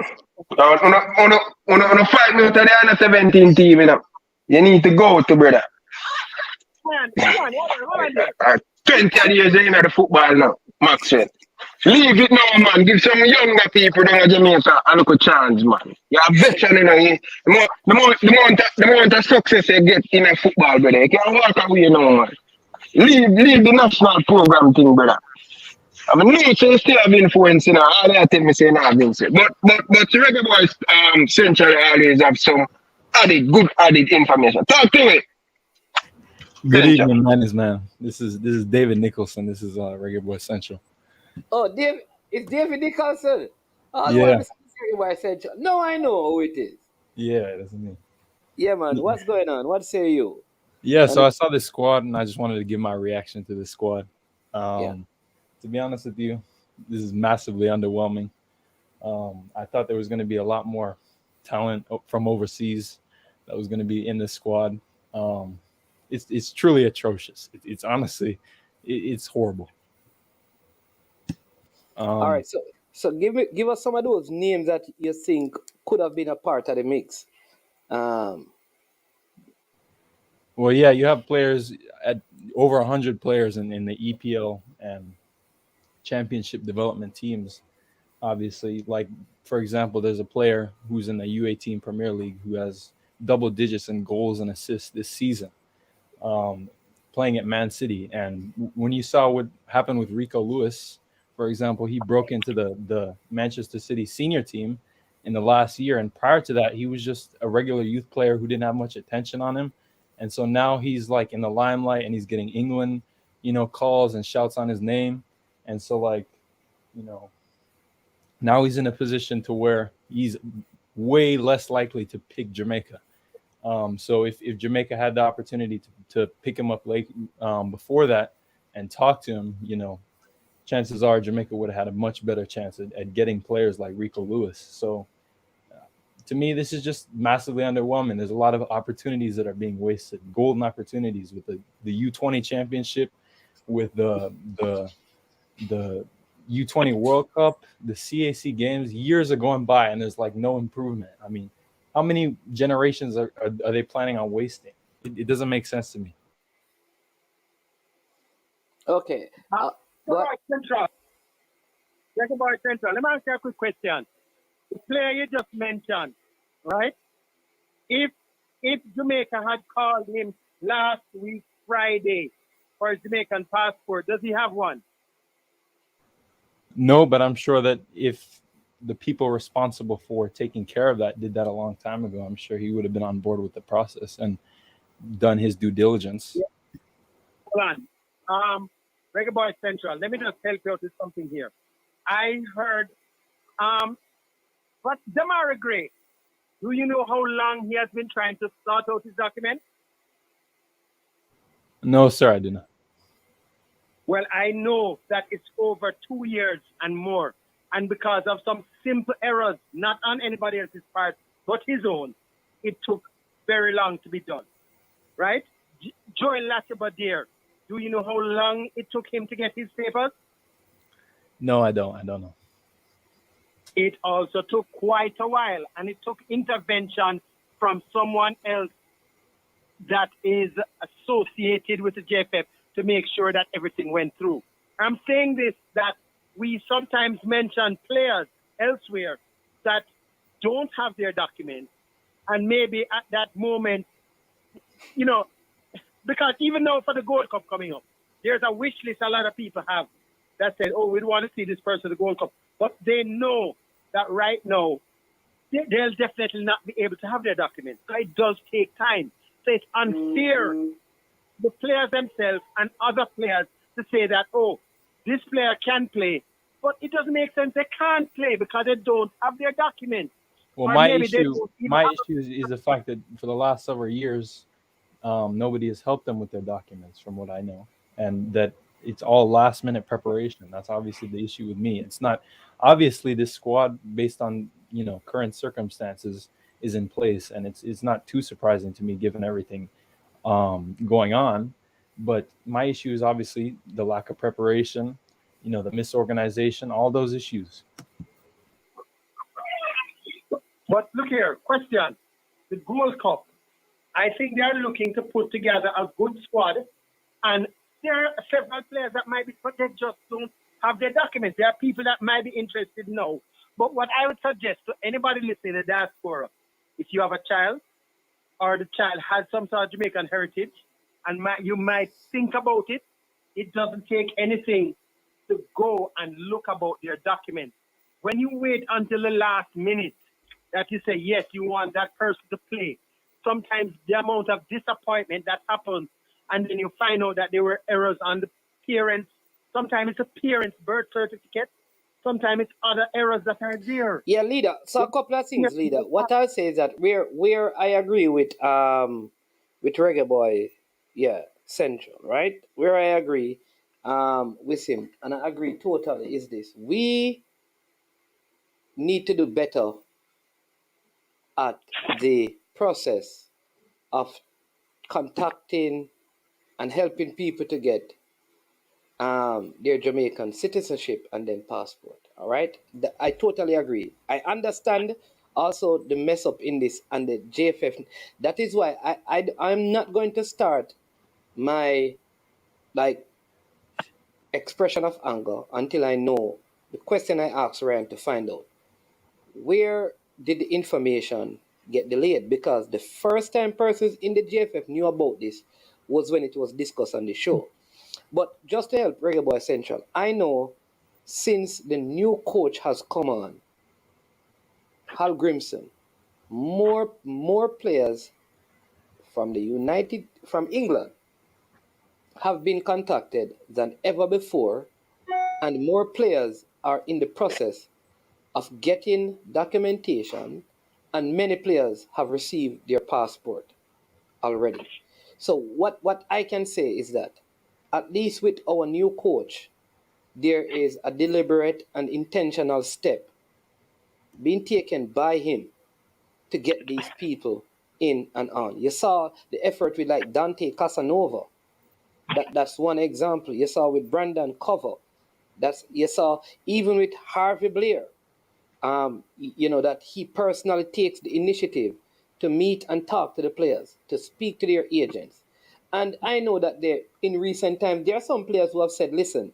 On a 5 minutes of the under 17 team, you know. You need to go to brother. Hold on there. 20 years in the football now, Maxwell. Leave it now, man. Give some younger people down in Jamaica a look a chance, man. You're a veteran, you know. The more of success you get in a football, brother. You can't walk away now, man. Leave the national program thing, brother. I mean, no, so you still have influence, you know. All that tell me say not influence. But Reggae Boys Central always have some good added information. Talk to it. Good evening, man. This is David Nicholson. This is Reggae Boy Central. Oh, Dave, it's David Nicholson. Oh, Yeah. Reggae Boy Central. No, I know who it is. Yeah, that's me. Yeah, man. What's going on? What say you? Yeah, so I saw this squad and I just wanted to give my reaction to this squad. To be honest with you, this is massively underwhelming. I thought there was going to be a lot more talent from overseas that was going to be in this squad. It's truly atrocious. It's honestly, it's horrible. All right, so give us some of those names that you think could have been a part of the mix. Well, yeah, you have players at over 100 players in the EPL and championship development teams. Obviously, like for example, there's a player who's in the U18 Premier League who has double digits in goals and assists this season, playing at Man City. And when you saw what happened with Rico Lewis, for example, he broke into the Manchester City senior team in the last year. And prior to that, he was just a regular youth player who didn't have much attention on him. And so now he's like in the limelight and he's getting England, calls and shouts on his name. And so now he's in a position to where he's way less likely to pick Jamaica. So if Jamaica had the opportunity to pick him up late before that and talk to him, chances are Jamaica would have had a much better chance at getting players like Rico Lewis. So to me, this is just massively underwhelming. There's a lot of opportunities that are being wasted, golden opportunities with the U20 championship, with the U20 World Cup, the CAC games. Years are going by and there's like no improvement. I mean, how many generations are they planning on wasting? It doesn't make sense to me. Okay. Central. Let me ask you a quick question. The player you just mentioned, right? If Jamaica had called him last week Friday for his Jamaican passport, does he have one? No, but I'm sure that if the people responsible for taking care of that did that a long time ago, I'm sure he would have been on board with the process and done his due diligence. Yeah. Hold on. Reggae Boy Central, let me just help you out with something here. I heard, but Damari Gray, do you know how long he has been trying to sort out his document? No, sir, I do not. Well, I know that it's over 2 years and more. And because of some simple errors, not on anybody else's part, but his own, it took very long to be done. Right? Joel Latibadier, do you know how long it took him to get his papers? No, I don't. I don't know. It also took quite a while, and it took intervention from someone else that is associated with the JFF to make sure that everything went through. I'm saying this, that we sometimes mention players elsewhere that don't have their documents, and maybe at that moment, because even now for the Gold Cup coming up, there's a wish list a lot of people have that said, oh, we want to see this person at the Gold Cup. But they know that right now, they'll definitely not be able to have their documents. So it does take time. So it's unfair the players themselves and other players to say that, oh, this player can play. But it doesn't make sense. They can't play because they don't have their documents. Well, my issue is the fact that for the last several years, nobody has helped them with their documents, from what I know, and that it's all last minute preparation. That's obviously the issue with me. It's not obviously this squad based on current circumstances is in place, and it's not too surprising to me given everything going on. But my issue is obviously the lack of preparation, the misorganization, all those issues. But look here, question. The Gold Cup, I think they are looking to put together a good squad, and there are several players that might be, but they just don't have their documents. There are people that might be interested now. But what I would suggest to anybody listening to Diaspora, if you have a child or the child has some sort of Jamaican heritage and you might think about it, it doesn't take anything to go and look about their documents. When you wait until the last minute that you say, yes, you want that person to play, sometimes the amount of disappointment that happens, and then you find out that there were errors on the parents. Sometimes it's a parent's birth certificate. Sometimes it's other errors that are there. Yeah, leader. So a couple of things, leader. What I'll say is that where I agree with Reggae Boy, yeah, Central, right? Where I agree with him, and I agree totally, is this: we need to do better at the process of contacting and helping people to get their Jamaican citizenship and then passport. All right, I totally agree. I understand also the mess up in this and the JFF. That is why I'm not going to start my expression of anger until I know the question I asked Ryan to find out where did the information get delayed, because the first time persons in the JFF knew about this was when it was discussed on the show. But just to help Reggae Boy Central, I know since the new coach has come on, Hal Grimson, more players from England have been contacted than ever before, and more players are in the process of getting documentation, and many players have received their passport already. So what I can say is that at least with our new coach, there is a deliberate and intentional step being taken by him to get these people in and on. You saw the effort with Dante Casanova. That's one example. You saw with Brandon Cover. You saw even with Harvey Blair. That he personally takes the initiative to meet and talk to the players, to speak to their agents. And I know that in recent times, there are some players who have said, listen,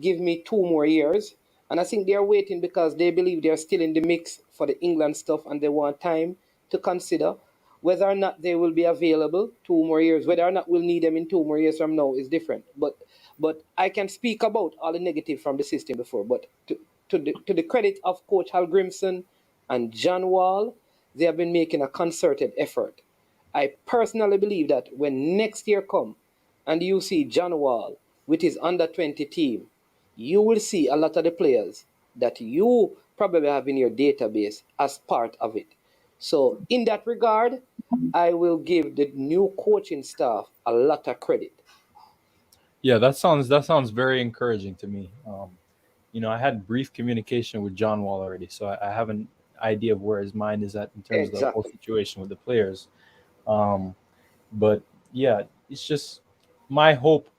give me 2 more years. And I think they're waiting because they believe they're still in the mix for the England stuff and they want time to consider whether or not they will be available 2 more years. Whether or not we'll need them in 2 more years from now is different. But I can speak about all the negative from the system before. But to the credit of Coach Hal Grimson and John Wall, they have been making a concerted effort. I personally believe that when next year come and you see John Wall with his under-20 team, you will see a lot of the players that you probably have in your database as part of it. So in that regard, I will give the new coaching staff a lot of credit. Yeah, that sounds very encouraging to me. I had brief communication with John Wall already, so I have an idea of where his mind is at in terms of the whole situation with the players. But yeah, it's just my hope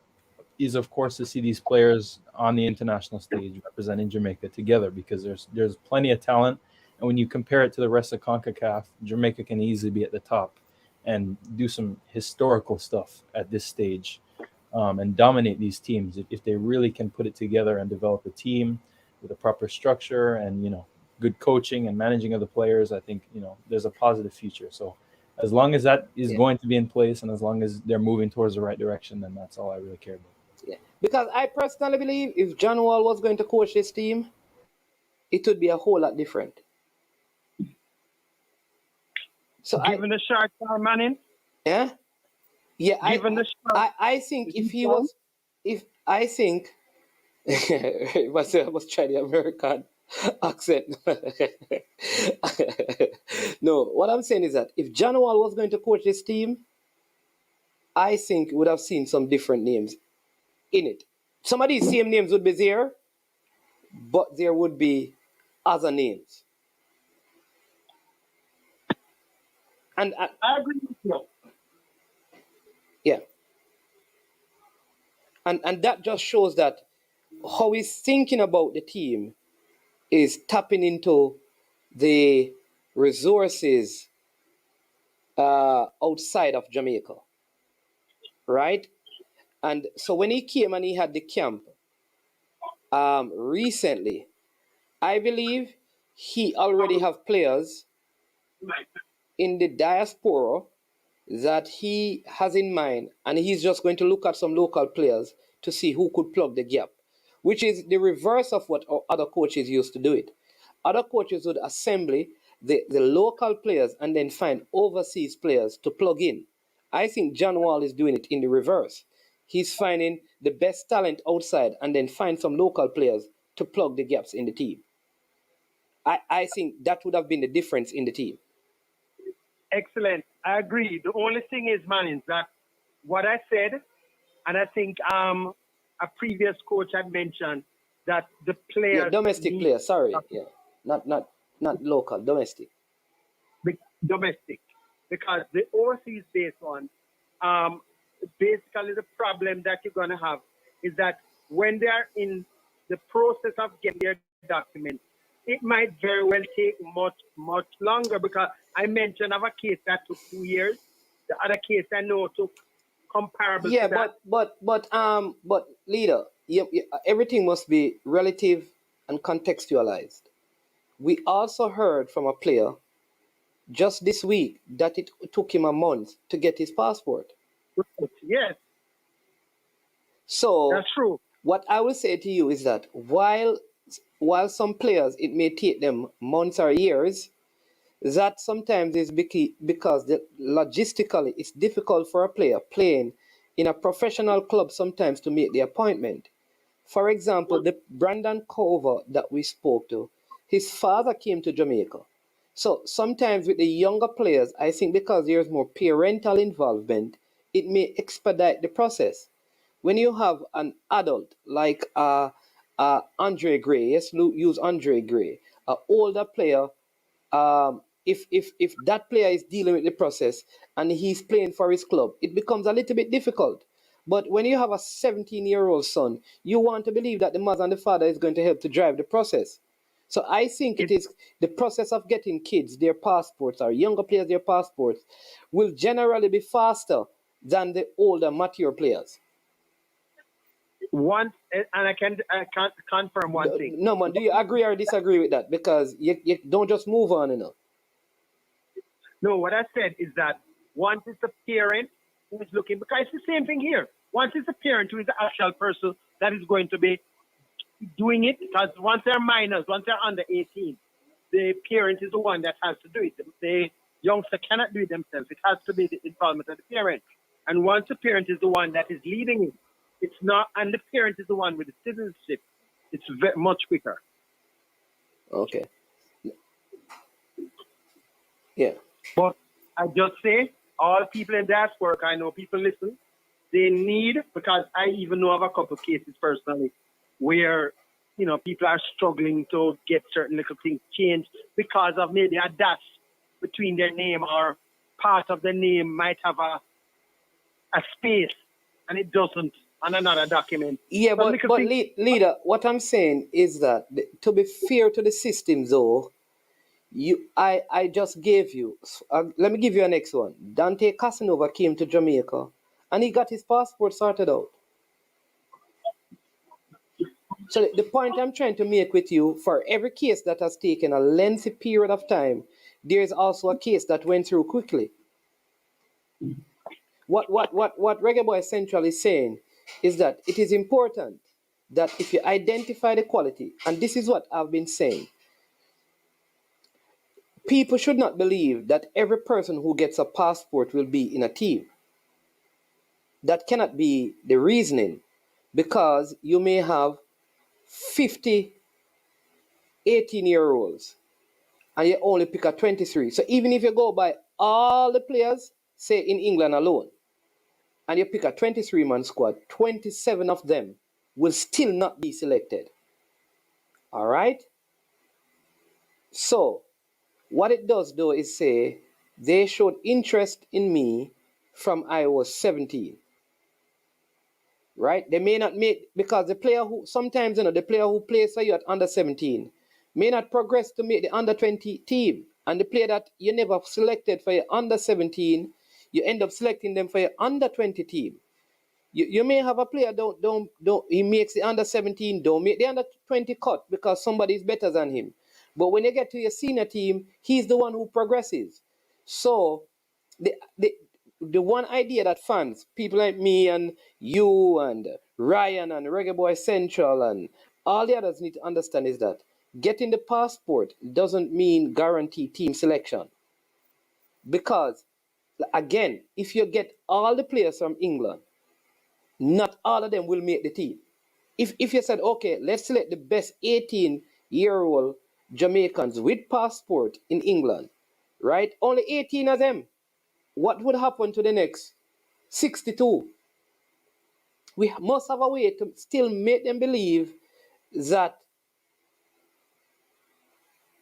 is, of course, to see these players on the international stage representing Jamaica together, because there's plenty of talent, and when you compare it to the rest of CONCACAF, Jamaica can easily be at the top and do some historical stuff at this stage. And dominate these teams if they really can put it together and develop a team with a proper structure and good coaching and managing of the players. I think there's a positive future. So as long as that is going to be in place and as long as they're moving towards the right direction, then that's all I really care about. Yeah, because I personally believe if John Wall was going to coach this team, it would be a whole lot different. So given the short term, Manning. Yeah. Yeah, I think if he was, I was trying the American accent. No, what I'm saying is that if John Wall was going to coach this team, I think we would have seen some different names in it. Some of these same names would be there, but there would be other names. And I agree with you. Yeah. And that just shows that how he's thinking about the team is tapping into the resources outside of Jamaica, right? And so when he came and he had the camp recently, I believe he already have players in the diaspora that he has in mind, and he's just going to look at some local players to see who could plug the gap, which is the reverse of what other coaches used to do it. Other coaches would assemble the local players and then find overseas players to plug in. I think John Wall is doing it in the reverse. He's finding the best talent outside and then find some local players to plug the gaps in the team. I think that would have been the difference in the team. Excellent. I agree. The only thing is, man, is that what I said, and I think a previous coach had mentioned that the players... Yeah, domestic players, sorry. Yeah, not local, domestic. Domestic. Because the overseas-based one, basically the problem that you're going to have is that when they're in the process of getting their documents, it might very well take much longer, because I mentioned of a case that took 2 years. The other case I know took comparable Yeah, to that. but leader, everything must be relative and contextualized. We also heard from a player just this week that it took him a month to get his passport. Yes, So that's true. what I will say to you is that while some players it may take them months or years, that sometimes is because logistically it's difficult for a player playing in a professional club sometimes to make the appointment. For example, the Brandon Cover that we spoke to, his father came to Jamaica. So sometimes with the younger players, I think because there's more parental involvement, it may expedite the process. When you have an adult like Andre Gray, yes, use Andre Gray, an older player, if that player is dealing with the process and he's playing for his club, it becomes a little bit difficult. But when you have a 17-year-old son, you want to believe that the mother and the father is going to help to drive the process. So I think it is the process of getting kids their passports or younger players their passports will generally be faster than the older, mature players. One, and I can't confirm one thing. No, man, do you agree or disagree with that? Because you don't just move on, you know. No, what I said is that once it's a parent who is looking, because it's the same thing here. Once it's a parent who is the actual person that is going to be doing it, because once they're minors, once they're under 18, the parent is the one that has to do it. The youngster cannot do it themselves. It has to be the involvement of the parent. And once the parent is the one that is leading it, it's not, and the parent is the one with the citizenship, it's much quicker. Okay. Yeah. But I just say, all people in diaspora, I know people listen, they need, because I even know of a couple of cases personally where, you know, people are struggling to get certain little things changed because of maybe a dash between their name, or part of the name might have a space and it doesn't on another document. Yeah, but leader, what I'm saying is that to be fair to the system, though, I just gave you. Let me give you a next one. Dante Casanova came to Jamaica, and he got his passport sorted out. So the point I'm trying to make with you, for every case that has taken a lengthy period of time, there is also a case that went through quickly. What Reggae Boy Central is saying is that it is important that if you identify the quality, and this is what I've been saying, people should not believe that every person who gets a passport will be in a team. That cannot be the reasoning, because you may have 50 18-year-olds and you only pick a 23. So even if you go by all the players, say in England alone, and you pick a 23-man squad, 27 of them will still not be selected. All right? So what it does, though, is say they showed interest in me from I was 17. right? They may not make, because the player who sometimes, the player who plays for you at under 17 may not progress to make the under 20 team, and the player that you never selected for your under 17, you end up selecting them for your under 20 team. You may have a player don't he makes the under 17, don't make the under 20 cut because somebody is better than him. But when you get to your senior team, he's the one who progresses. So the one idea that fans, people like me and you and Ryan and Reggae Boy Central and all the others need to understand is that getting the passport doesn't mean guarantee team selection. Because, again, if you get all the players from England, not all of them will make the team. If you said, okay, let's select the best 18-year-old Jamaicans with passport in England, right? Only 18 of them. What would happen to the next 62? We must have a way to still make them believe that,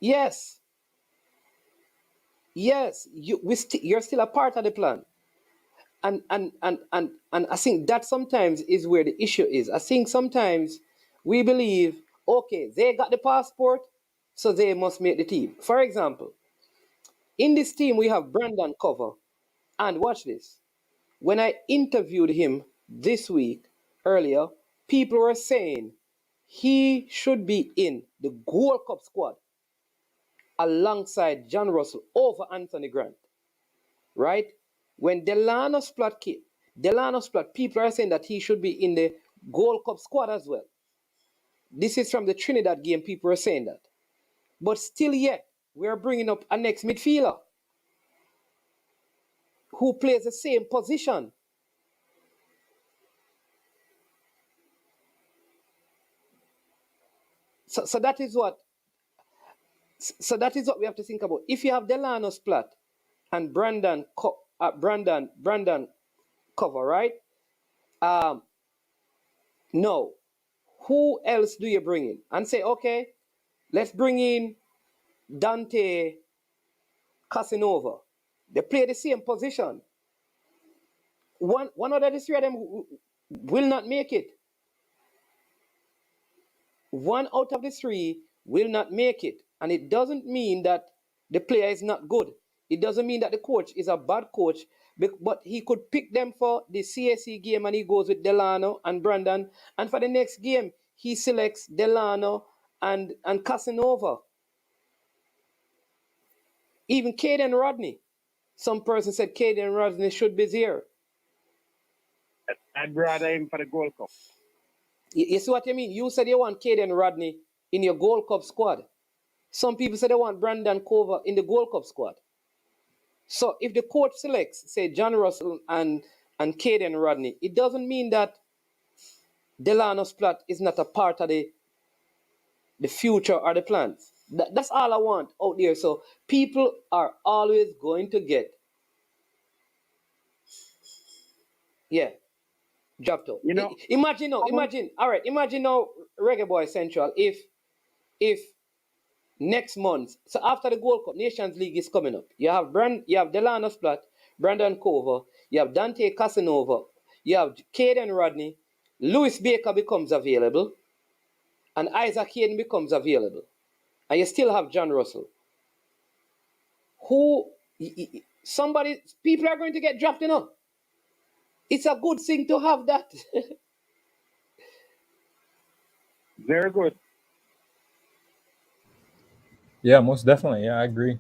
yes, you're still a part of the plan. And I think that sometimes is where the issue is. I think sometimes we believe, okay, they got the passport, so they must make the team. For example, in this team, we have Brandon Cover. And watch this. When I interviewed him this week, earlier, people were saying he should be in the Gold Cup squad alongside John Russell over Anthony Grant. Right? When Delano Splat came, people are saying that he should be in the Gold Cup squad as well. This is from the Trinidad game, people are saying that. But still yet, we're bringing up a next midfielder who plays the same position. So that is what we have to think about. If you have Delano Splat and Brandon Cover, right? No. Who else do you bring in? And say, okay, let's bring in Dante Casanova. They play the same position. One out of the three of them will not make it. One out of the three will not make it. And it doesn't mean that the player is not good. It doesn't mean that the coach is a bad coach, but he could pick them for the CAC game and he goes with Delano and Brandon. And for the next game, he selects Delano and Casanova. Even Caden Rodney. Some person said Caden Rodney should be there. I'd rather him for the Gold Cup. You see what I mean? You said you want Caden Rodney in your Gold Cup squad. Some people say they want Brandon Cover in the Gold Cup squad. So if the coach selects, say, John Russell and Caden Rodney, it doesn't mean that Delano Splat is not a part of the future or the plans. That's all I want out there. So people are always going to get, dropped out. Imagine now, Reggae Boy Central, if next month, so after the Gold Cup, Nations League is coming up. You have Delano Splat, Brandon Cover, you have Dante Casanova, you have Caden Rodney, Lewis Baker becomes available, and Isaac Hayden becomes available. And you still have John Russell. People are going to get drafted up. It's a good thing to have that. Very good. Yeah, most definitely. Yeah, I agree.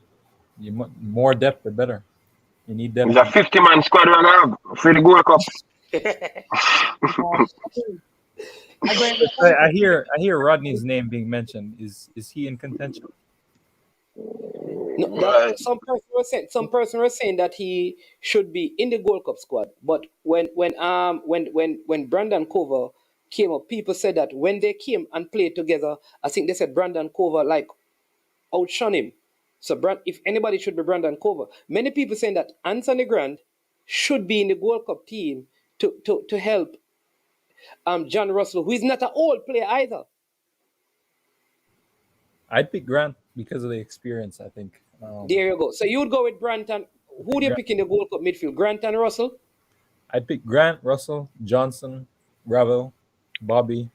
More depth, the better. You need depth. It's a 50-man squad right now for the Gold Cup. I hear Rodney's name being mentioned. Is he in contention? No, some person was saying that he should be in the Gold Cup squad. But when Brandon Cover came up, people said that when they came and played together, I think they said Brandon Cover outshone him. So if anybody should be Brandon Cover. Many people saying that Anthony Grant should be in the Gold Cup team to help John Russell, who is not an old player either. I'd pick Grant because of the experience, I think. There you go. So you would go with Grant and who do you pick in the Gold Cup midfield? Grant and Russell? I'd pick Grant, Russell, Johnson, Ravel, Bobby.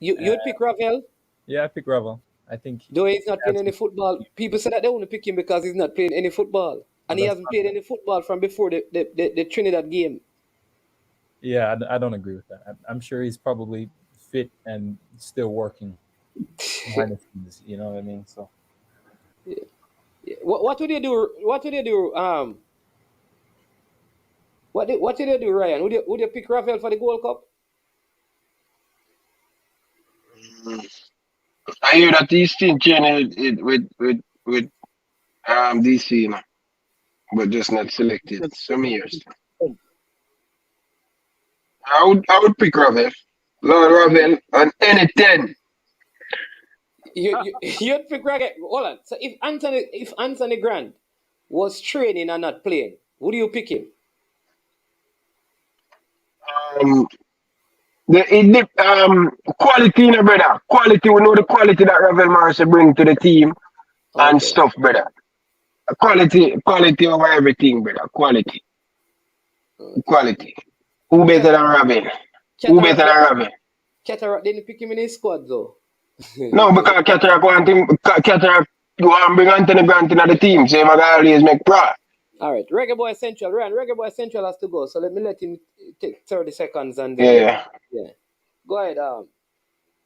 You'd pick Ravel, Yeah, I pick Ravel. I think though he's not playing that's any football. People say that they want to pick him because he's not playing any football, and he that's hasn't not, played any football from before the Trinidad game. yeah. I don't agree with that. I'm sure he's probably fit and still working behind the scenes. You know what I mean? So What would you do? What would you do? What did you do, Ryan? Would you pick Rafael for the Gold Cup? I hear that he's still training with DC, you know, but just not selected. Some years. I would pick Ravel. Lord Ravel on any 10. You'd pick Rafael. Hold on. So if Anthony Grant was training and not playing, would you pick him? Um, quality, you know, brother. Quality, we know the quality that Ravel Morrissey bring to the team and Okay. stuff, brother. Quality over everything, brother. Quality. Who better than Ravel? Who better than Ravel? Cataract didn't pick him in his squad though. No, because Cataract want to bring Anthony Grant into the team, so I always make pro. All right, Reggae Boy Central. Ryan, Reggae Boy Central has to go, so let him take 30 seconds and then Yeah. Go ahead,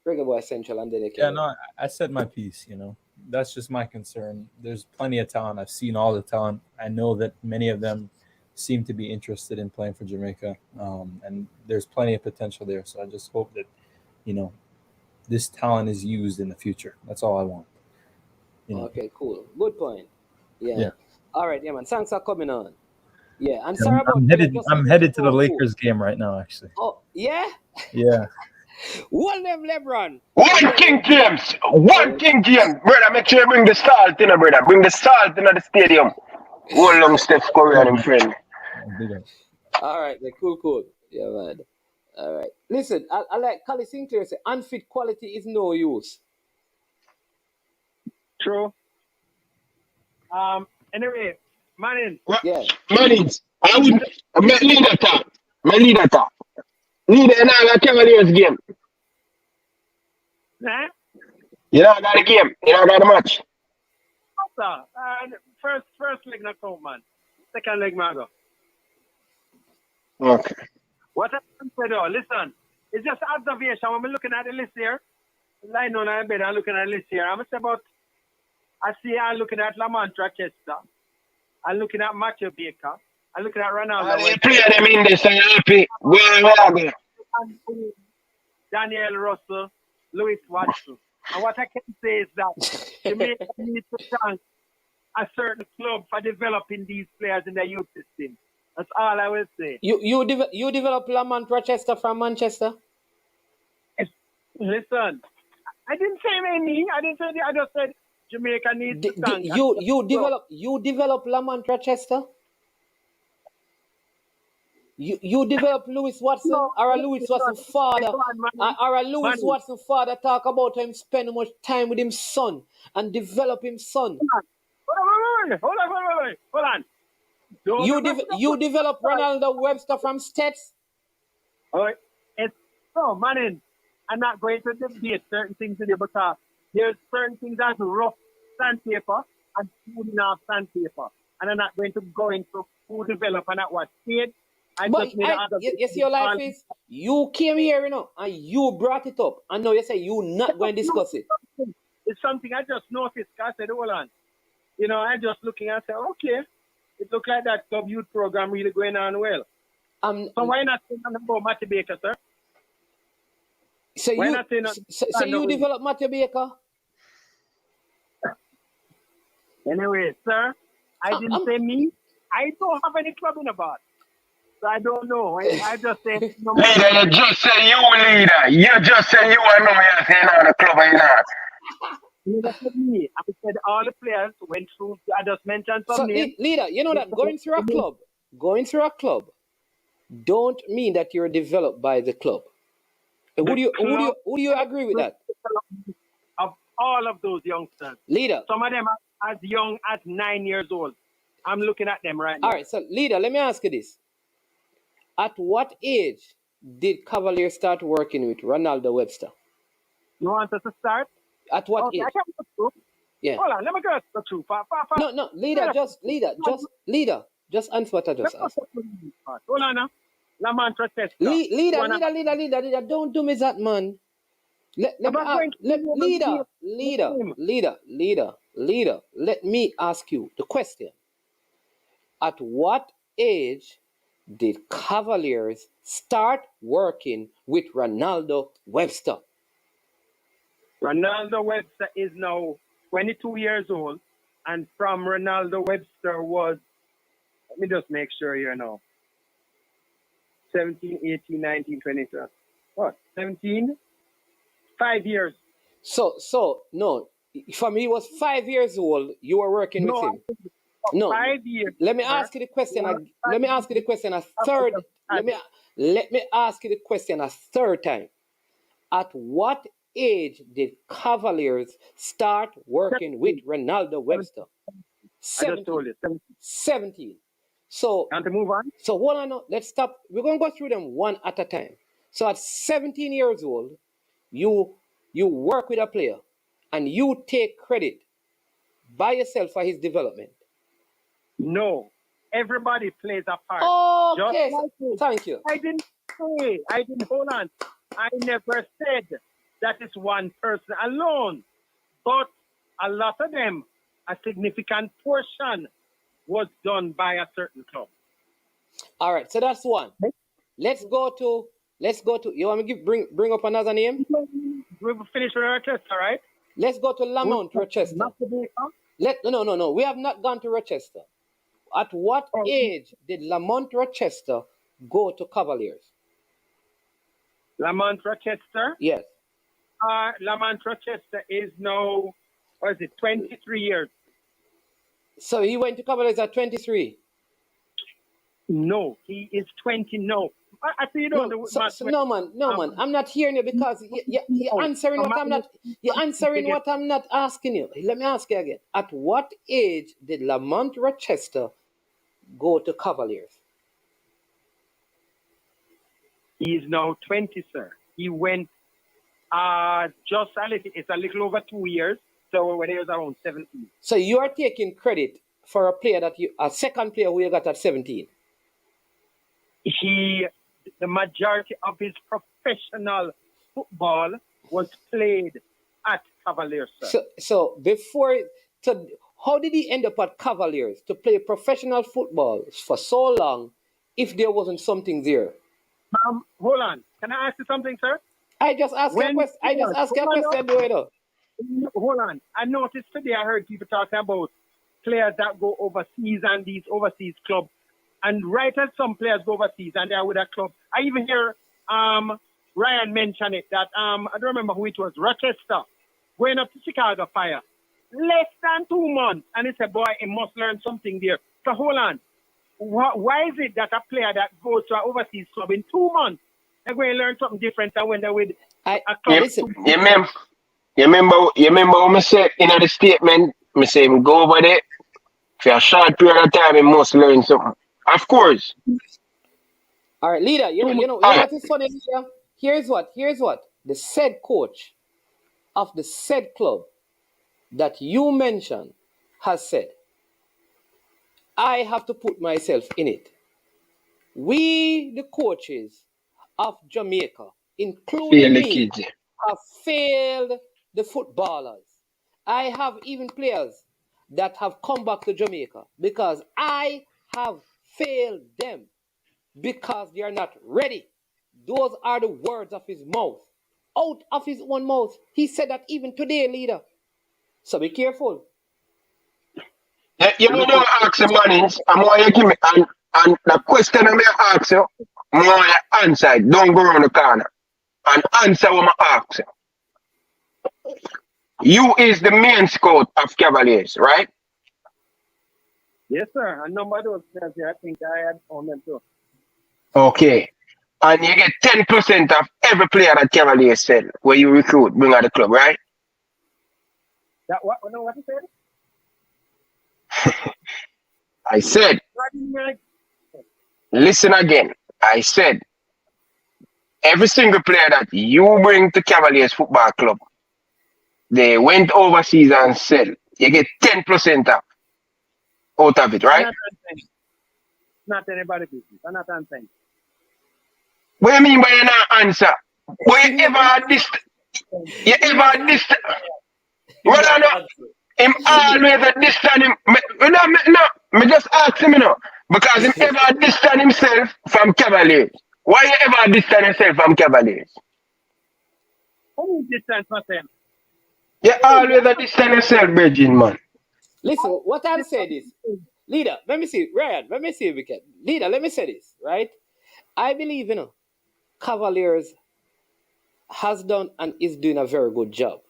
Reggae Boy Central, and then you yeah, can. no, I said my piece. You know, that's just my concern. There's plenty of talent. I've seen all the talent. I know that many of them seem to be interested in playing for Jamaica, and there's plenty of potential there. So I just hope that, you know, this talent is used in the future. That's all I want. You know. Okay, cool. Good point. Yeah. Yeah. All right, yeah, man. Thanks for coming on. Yeah, and Yeah, sorry about I'm headed to the Lakers game right now, actually. Oh, yeah? Yeah. One them LeBron. One King James. Brother, make sure you bring the salt in, brother. Bring the salt into the stadium. Hold on, Steph Curry and him friend. All right, man. Cool. Yeah, man. All right. Listen, I like Cali Sinclair say, unfit quality is no use. True. Anyway, Manning. Yeah. Mannings, I would leader talk. My leader talk. Leader in all the Cavaliers game. Eh? You know I got a game. You know I got a match. First leg not count, man. Second leg, man, go. Okay. What I said, though, listen, it's just observation. When we're looking at the list here, lying on our bed, I'm looking at the list here. I'm about, I'm looking at Lamont Rochester. I'm looking at Matthew Baker. I'm looking at Ronaldo. They play them in this and happy. Where Daniel Russell, Louis Watson. And what I can say is that Jamaica needs to thank a certain club for developing these players in their youth system. That's all I will say. You develop Lamont Rochester from Manchester? Listen, I didn't say any. I didn't say that. I just said Jamaica needs to thank. You develop Lamont Rochester? You develop Louis Watson, or a Louis Watson father, or a Louis Watson father talk about him spending much time with his son and develop his son. Hold on. You develop Ronaldo Webster from Stets? All right. Manning, I'm not going to debate certain things today because there's certain things that's rough sandpaper and smooth enough sandpaper. And I'm not going to go into who develop and at what stage. Yes, your life is, you came here, you know, and you brought it up. And now you say you're not going to discuss it. It's something I just noticed. I said, hold on. You know, I just looking and say, okay, it looks like that club youth program really going on well. So why not say nothing about Matthew Baker, sir? So you develop Matthew Baker? Anyway, sir, I didn't say me. I don't have any club in about. So I don't know. I just say leader, you just say you leader. You just say you are no you're saying on the club or not. You said me. I said all the players went through. I just mentioned some names. Leader, you know that going through a club don't mean that you're developed by the club. Would you agree with that? Of all of those youngsters. Leader. Some of them are as young as 9 years old. I'm looking at them right now. All right, so leader, let me ask you this. At what age did Cavaliers start working with Ronaldo Webster? You want us to start? At what Okay, age? I can go through. Yeah. Hold on, let me go through. No, leader, just answer what I just asked. Hold on now. Lamont Rochester. Leader, don't do me that, man. Let me ask you the question. At what age did Cavaliers start working with Ronaldo Webster? Ronaldo Webster is now 22 years old, and from Ronaldo Webster was, let me just make sure you know, 17, 18, 19, 20, what, 17? 5 years. So no, for me, he was 5 years old. You were working with him. No, 5 years. let me ask you the question. Let me ask you the question a third. Let me ask you the question a third time. At what age did Cavaliers start working with Ronaldo Webster? 17. 17. So, and to move on. So hold on. Let's stop. We're gonna go through them one at a time. So at 17 years old, you work with a player, and you take credit by yourself for his development. No, everybody plays a part. Okay, thank you. I didn't hold on. I never said that it's one person alone, but a lot of them, a significant portion was done by a certain club. All right, so that's one. Let's go to. You want me to bring up another name? We'll finish with Rochester, right? Let's go to Lamont Rochester. No. We have not gone to Rochester. At what age did Lamont Rochester go to Cavaliers? Lamont Rochester? Yes. Lamont Rochester is now, 23 years. So he went to Cavaliers at 23? No, he is 20 now. I see you don't no, man. I'm not hearing you because you're answering what I'm not. You're answering what I'm not asking you. Let me ask you again. At what age did Lamont Rochester go to Cavaliers? He is now 20, sir. He went just a little. It's a little over 2 years. So when he was around 17. So you are taking credit for a second player who you got at 17. The majority of his professional football was played at Cavaliers, sir. So how did he end up at Cavaliers to play professional football for so long if there wasn't something there? Hold on. Can I ask you something, sir? I just asked you a question. Hold on. I noticed today I heard people talking about players that go overseas and these overseas clubs. And right as some players go overseas and they're with a club. I even hear Ryan mention it that I don't remember who it was, Rochester, going up to Chicago Fire. Less than 2 months. And he said, boy, he must learn something there. So hold on. Why is it that a player that goes to an overseas club in 2 months, they're going to learn something different than when they're with a club? You remember what I said in the statement? I say, go over there. For a short period of time, he must learn something. Of course. All right, leader, you know what is funny, leader? Here's what the said coach of the said club that you mentioned has said. I have to put myself in it. We, the coaches of Jamaica, including me, have failed the footballers. I have even players that have come back to Jamaica because I have failed them because they are not ready. Those are the words of his mouth. Out of his own mouth. He said that even today, leader. So be careful. You don't ask the monies, and more you give me, and the question I'm ask you, more you answer it. Don't go around the corner. And answer what I ask you. You is the main scout of Cavaliers, right? Yes, sir. A number of those players here, I think I had on them too. Okay. And you get 10% of every player that Cavaliers sell, where you recruit, bring out the club, right? That what you said? I said, listen again. I said, every single player that you bring to Cavaliers Football Club, they went overseas and sell. You get 10% off out of it, I'm right? not answering. Not anybody business. I'm not answering. What do you mean by you not answer? But you ever had this? You ever had this? Well, I know. Him always at this time. Me just ask him, you know, because him ever at this time himself from Cavaliers. Why you ever distance yourself from Cavaliers? Who distance myself? You always a distance yourself, Bridging, man. Listen, what I'll say this. Leader, let me see. Ryan, let me see if we can. Leader, let me say this, right? I believe, Cavaliers has done and is doing a very good job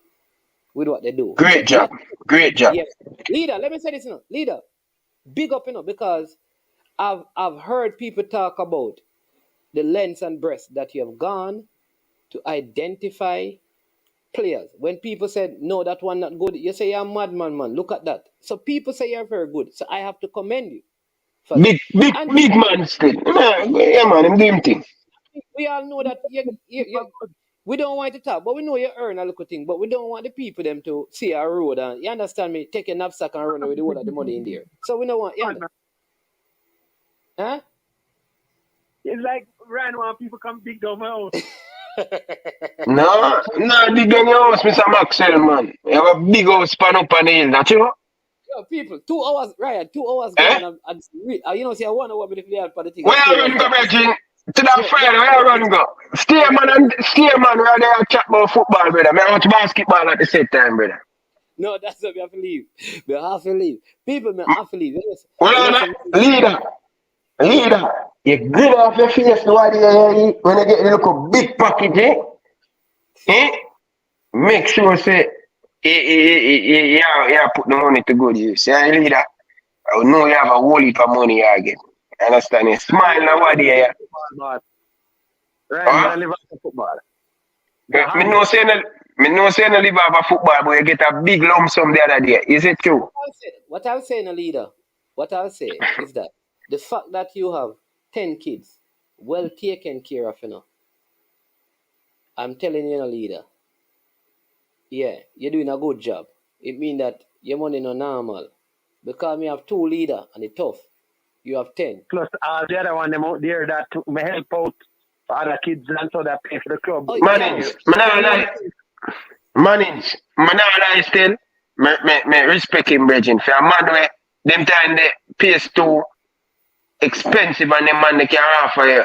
with what they do. Great job. Great job. Yes. Leader, let me say this, Leader, big up, because I've heard people talk about the lengths and breadth that you have gone to identify players. When people said, no, that one not good, you say you're a madman, man. Look at that. So people say you're very good. So I have to commend you. Big man still. Yeah, man, I'm doing thing. We all know that we don't want to talk, but we know you earn a little thing, but we don't want the people them to see a road and you understand me, take a knapsack and run away with the whole of the money in there. So we don't want Huh? It's like Ryan want people come big down my house. No, big down your house, Mr. Maxwell, man. You have a big house span up on the hill, not you? Yo, people, 2 hours, Ryan, 2 hours gone and see, I want to work with the player for the thing. Where you run go, Virgin? To that Friday, where you run go? Stay man, right there chat about football, brother. I watch basketball at the same time, brother. No, that's what we have to leave. We have to leave. People, we have to leave. Well, leader, you grin off your face when you get a little big package, eh? Make sure, say, you put the money to good use. Yeah, leader, I know you have a whole heap of money again. Understand? You smile now, what do you? Right, I live off football. Me no say no live off football, but you get a big lump sum the other day. Is it true? What I'll say, leader, what I'll say is that the fact that you have 10 kids, well taken care of, I'm telling you, leader, yeah, you're doing a good job. It means that your money no normal. Because me have 2 leaders and it's tough. You have 10. Plus the other one them out there that may help out for other kids and so that pay for the club. Manage, still. Me respect him, Bridging. For a man where them time the PS2 expensive and the man they can offer you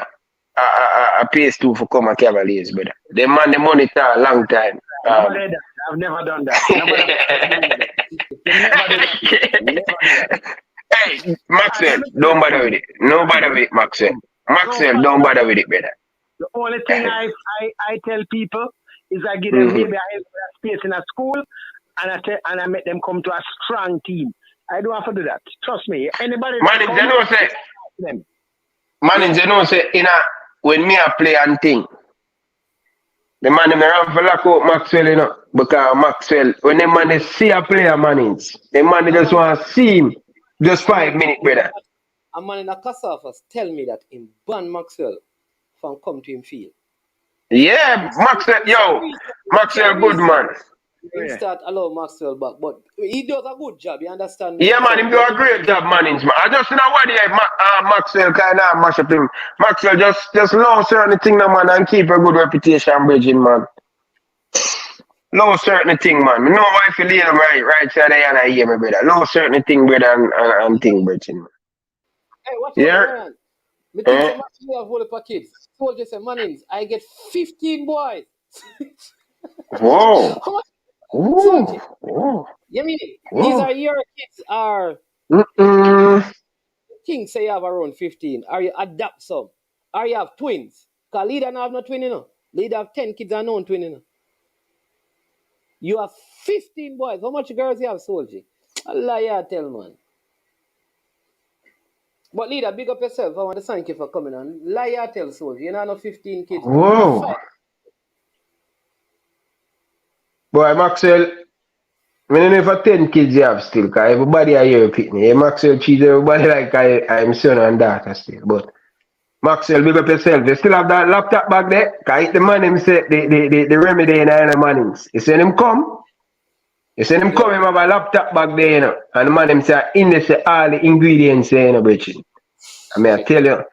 a PS2 for come a Cavaliers, brother. The man the money for a long time. I've never done that. Hey, Maxwell, don't bother with it. No bother with it, Maxwell. Maxwell, don't bother with it, brother. The only thing I tell people is I give them maybe a space in a school and I make them come to a strong team. I don't have to do that. Trust me. Anybody when me a play and thing, the man them run for lock out Maxwell, because Maxwell, when the man see a player manage, the man just want to see him just 5 minutes, brother. A man in a cast office tell me that in ban Maxwell from come to him field. Yeah, Maxwell good man. He start allow Maxwell back, but he does a good job, you understand me? Yeah, man, he do a great job management. I just know what Maxwell kind of mash up him. Maxwell just know certain thing, man, and keep a good reputation, Bridging, man. Know certain thing, man. Me know why if you leave him right side and I hear me, brother. Know certain thing, brother, and thing, Bridging, man. Hey, what's up, man? Me think so much you have whole of kids. So just say, Mannings, I get 15 boys. Whoa. How much? Whoa. You mean these are your kids are King say you have around 15. Are you adapt some? Are you have twins? Because leader don't have no twin, Leader have 10 kids and no twin, You have 15 boys. How much girls you have, Soldier? Allah, yeah, tell man. But leader, big up yourself. I want to thank you for coming on. Liar, tell Soldier. You know, 15 kids. Whoa. Boy, Maxwell, I don't know if 10 kids you have still, because everybody are here picking. Maxwell treats everybody like I'm son and daughter still. But Maxwell, big up yourself. You still have that laptop back there? Cause the man him say the remedy in the Mannings. You send him come. You send him come, him have a laptop back there, you know. And the man him say in there say all the ingredients there, you know, bitch. I mean I tell you,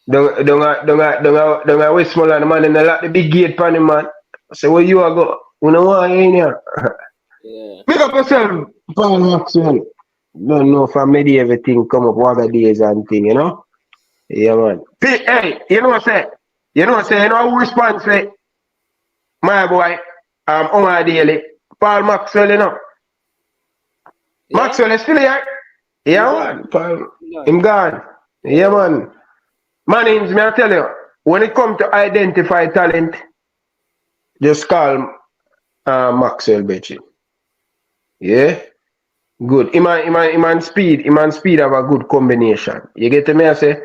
don't Westmoreland, the man in the lock the big gate pan him, man. I say, where you are go? You know what you in here? Yeah. Big up yourself, Paul Maxwell. Don't know if I made everything come up other days and thing, you know? Yeah, man. Hey, you know what I say? You know who responds to my boy, Omar Daly, Paul Maxwell, you know? Yeah. Maxwell is still here? Yeah, man. Paul, him gone. Yeah, man. Mannings, may I tell you, when it comes to identify talent, just call Maxwell, bitch. Yeah? Good. Iman speed have a good combination. You get me? I say?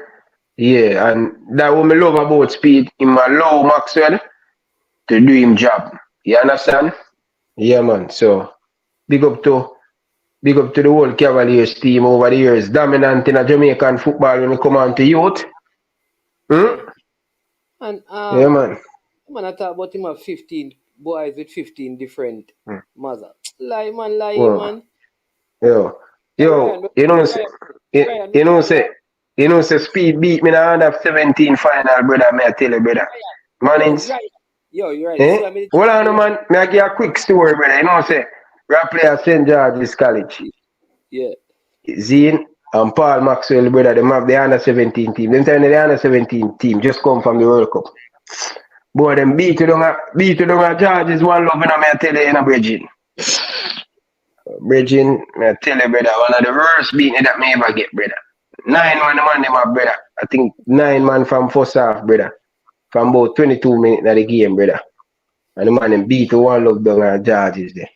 Yeah, and that what I love about speed, him allow Maxwell to do him job. You understand? Yeah, man. So big up to the whole Cavaliers team over the years. Dominant in a Jamaican football when it come on to youth. And yeah, man. I talk about him have 15 boys with 15 different mothers. Lie, man. Yo, you know say speed beat me in the under 17 final, brother. May I tell you, brother. Mannings. Yo, you're right. Eh? Hold on, man. May I give you a quick story, brother. You know say rap player St. George's College. Yeah. Zine and Paul Maxwell, brother, they have the under 17 team. Them time the under 17 team just come from the World Cup. Boy, them beat you down at George's one love, and I tell you, in a Bridging. I tell you, brother, one of the worst beating that me ever get, brother. 9 man, the man, them have, brother. I think 9 man from first half, brother. From about 22 minutes of the game, brother. And the man, them beat the one love down at George's there.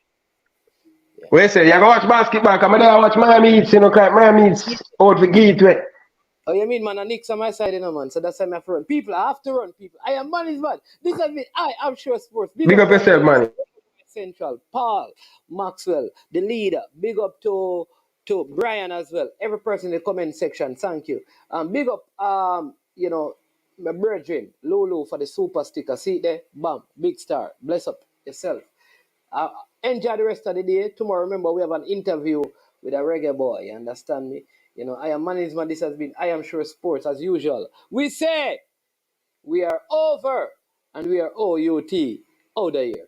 Yeah. Wait, say, you go watch basketball, come there, watch Miami Heat, you know, Miami Heat out for Gateway. Oh, you mean, man, I Nick's on my side, you know, man. So that's why I have to run. People, I have to run, people. I am man is man. This has been I'm sure sports. Big up yourself, man. Central, Paul, Maxwell, the leader. Big up to Brian as well. Every person in the comment section, thank you. Big up, you know, my brethren, Lulu for the super sticker. See it there? Bam, big star. Bless up yourself. Enjoy the rest of the day. Tomorrow, remember, we have an interview with a reggae boy. You understand me? You know, I am management. This has been I Am Sure Sports as usual. We say we are over and we are OUT out of here.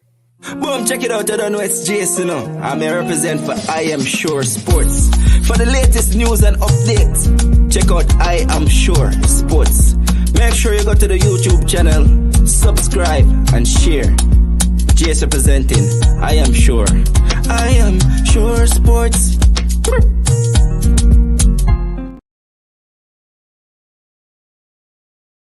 Boom, check it out. I don't know it's Jason. I'm a represent for I Am Sure Sports. For the latest news and updates, check out I Am Sure Sports. Make sure you go to the YouTube channel, subscribe and share. Jason representing I Am Sure. I Am Sure Sports.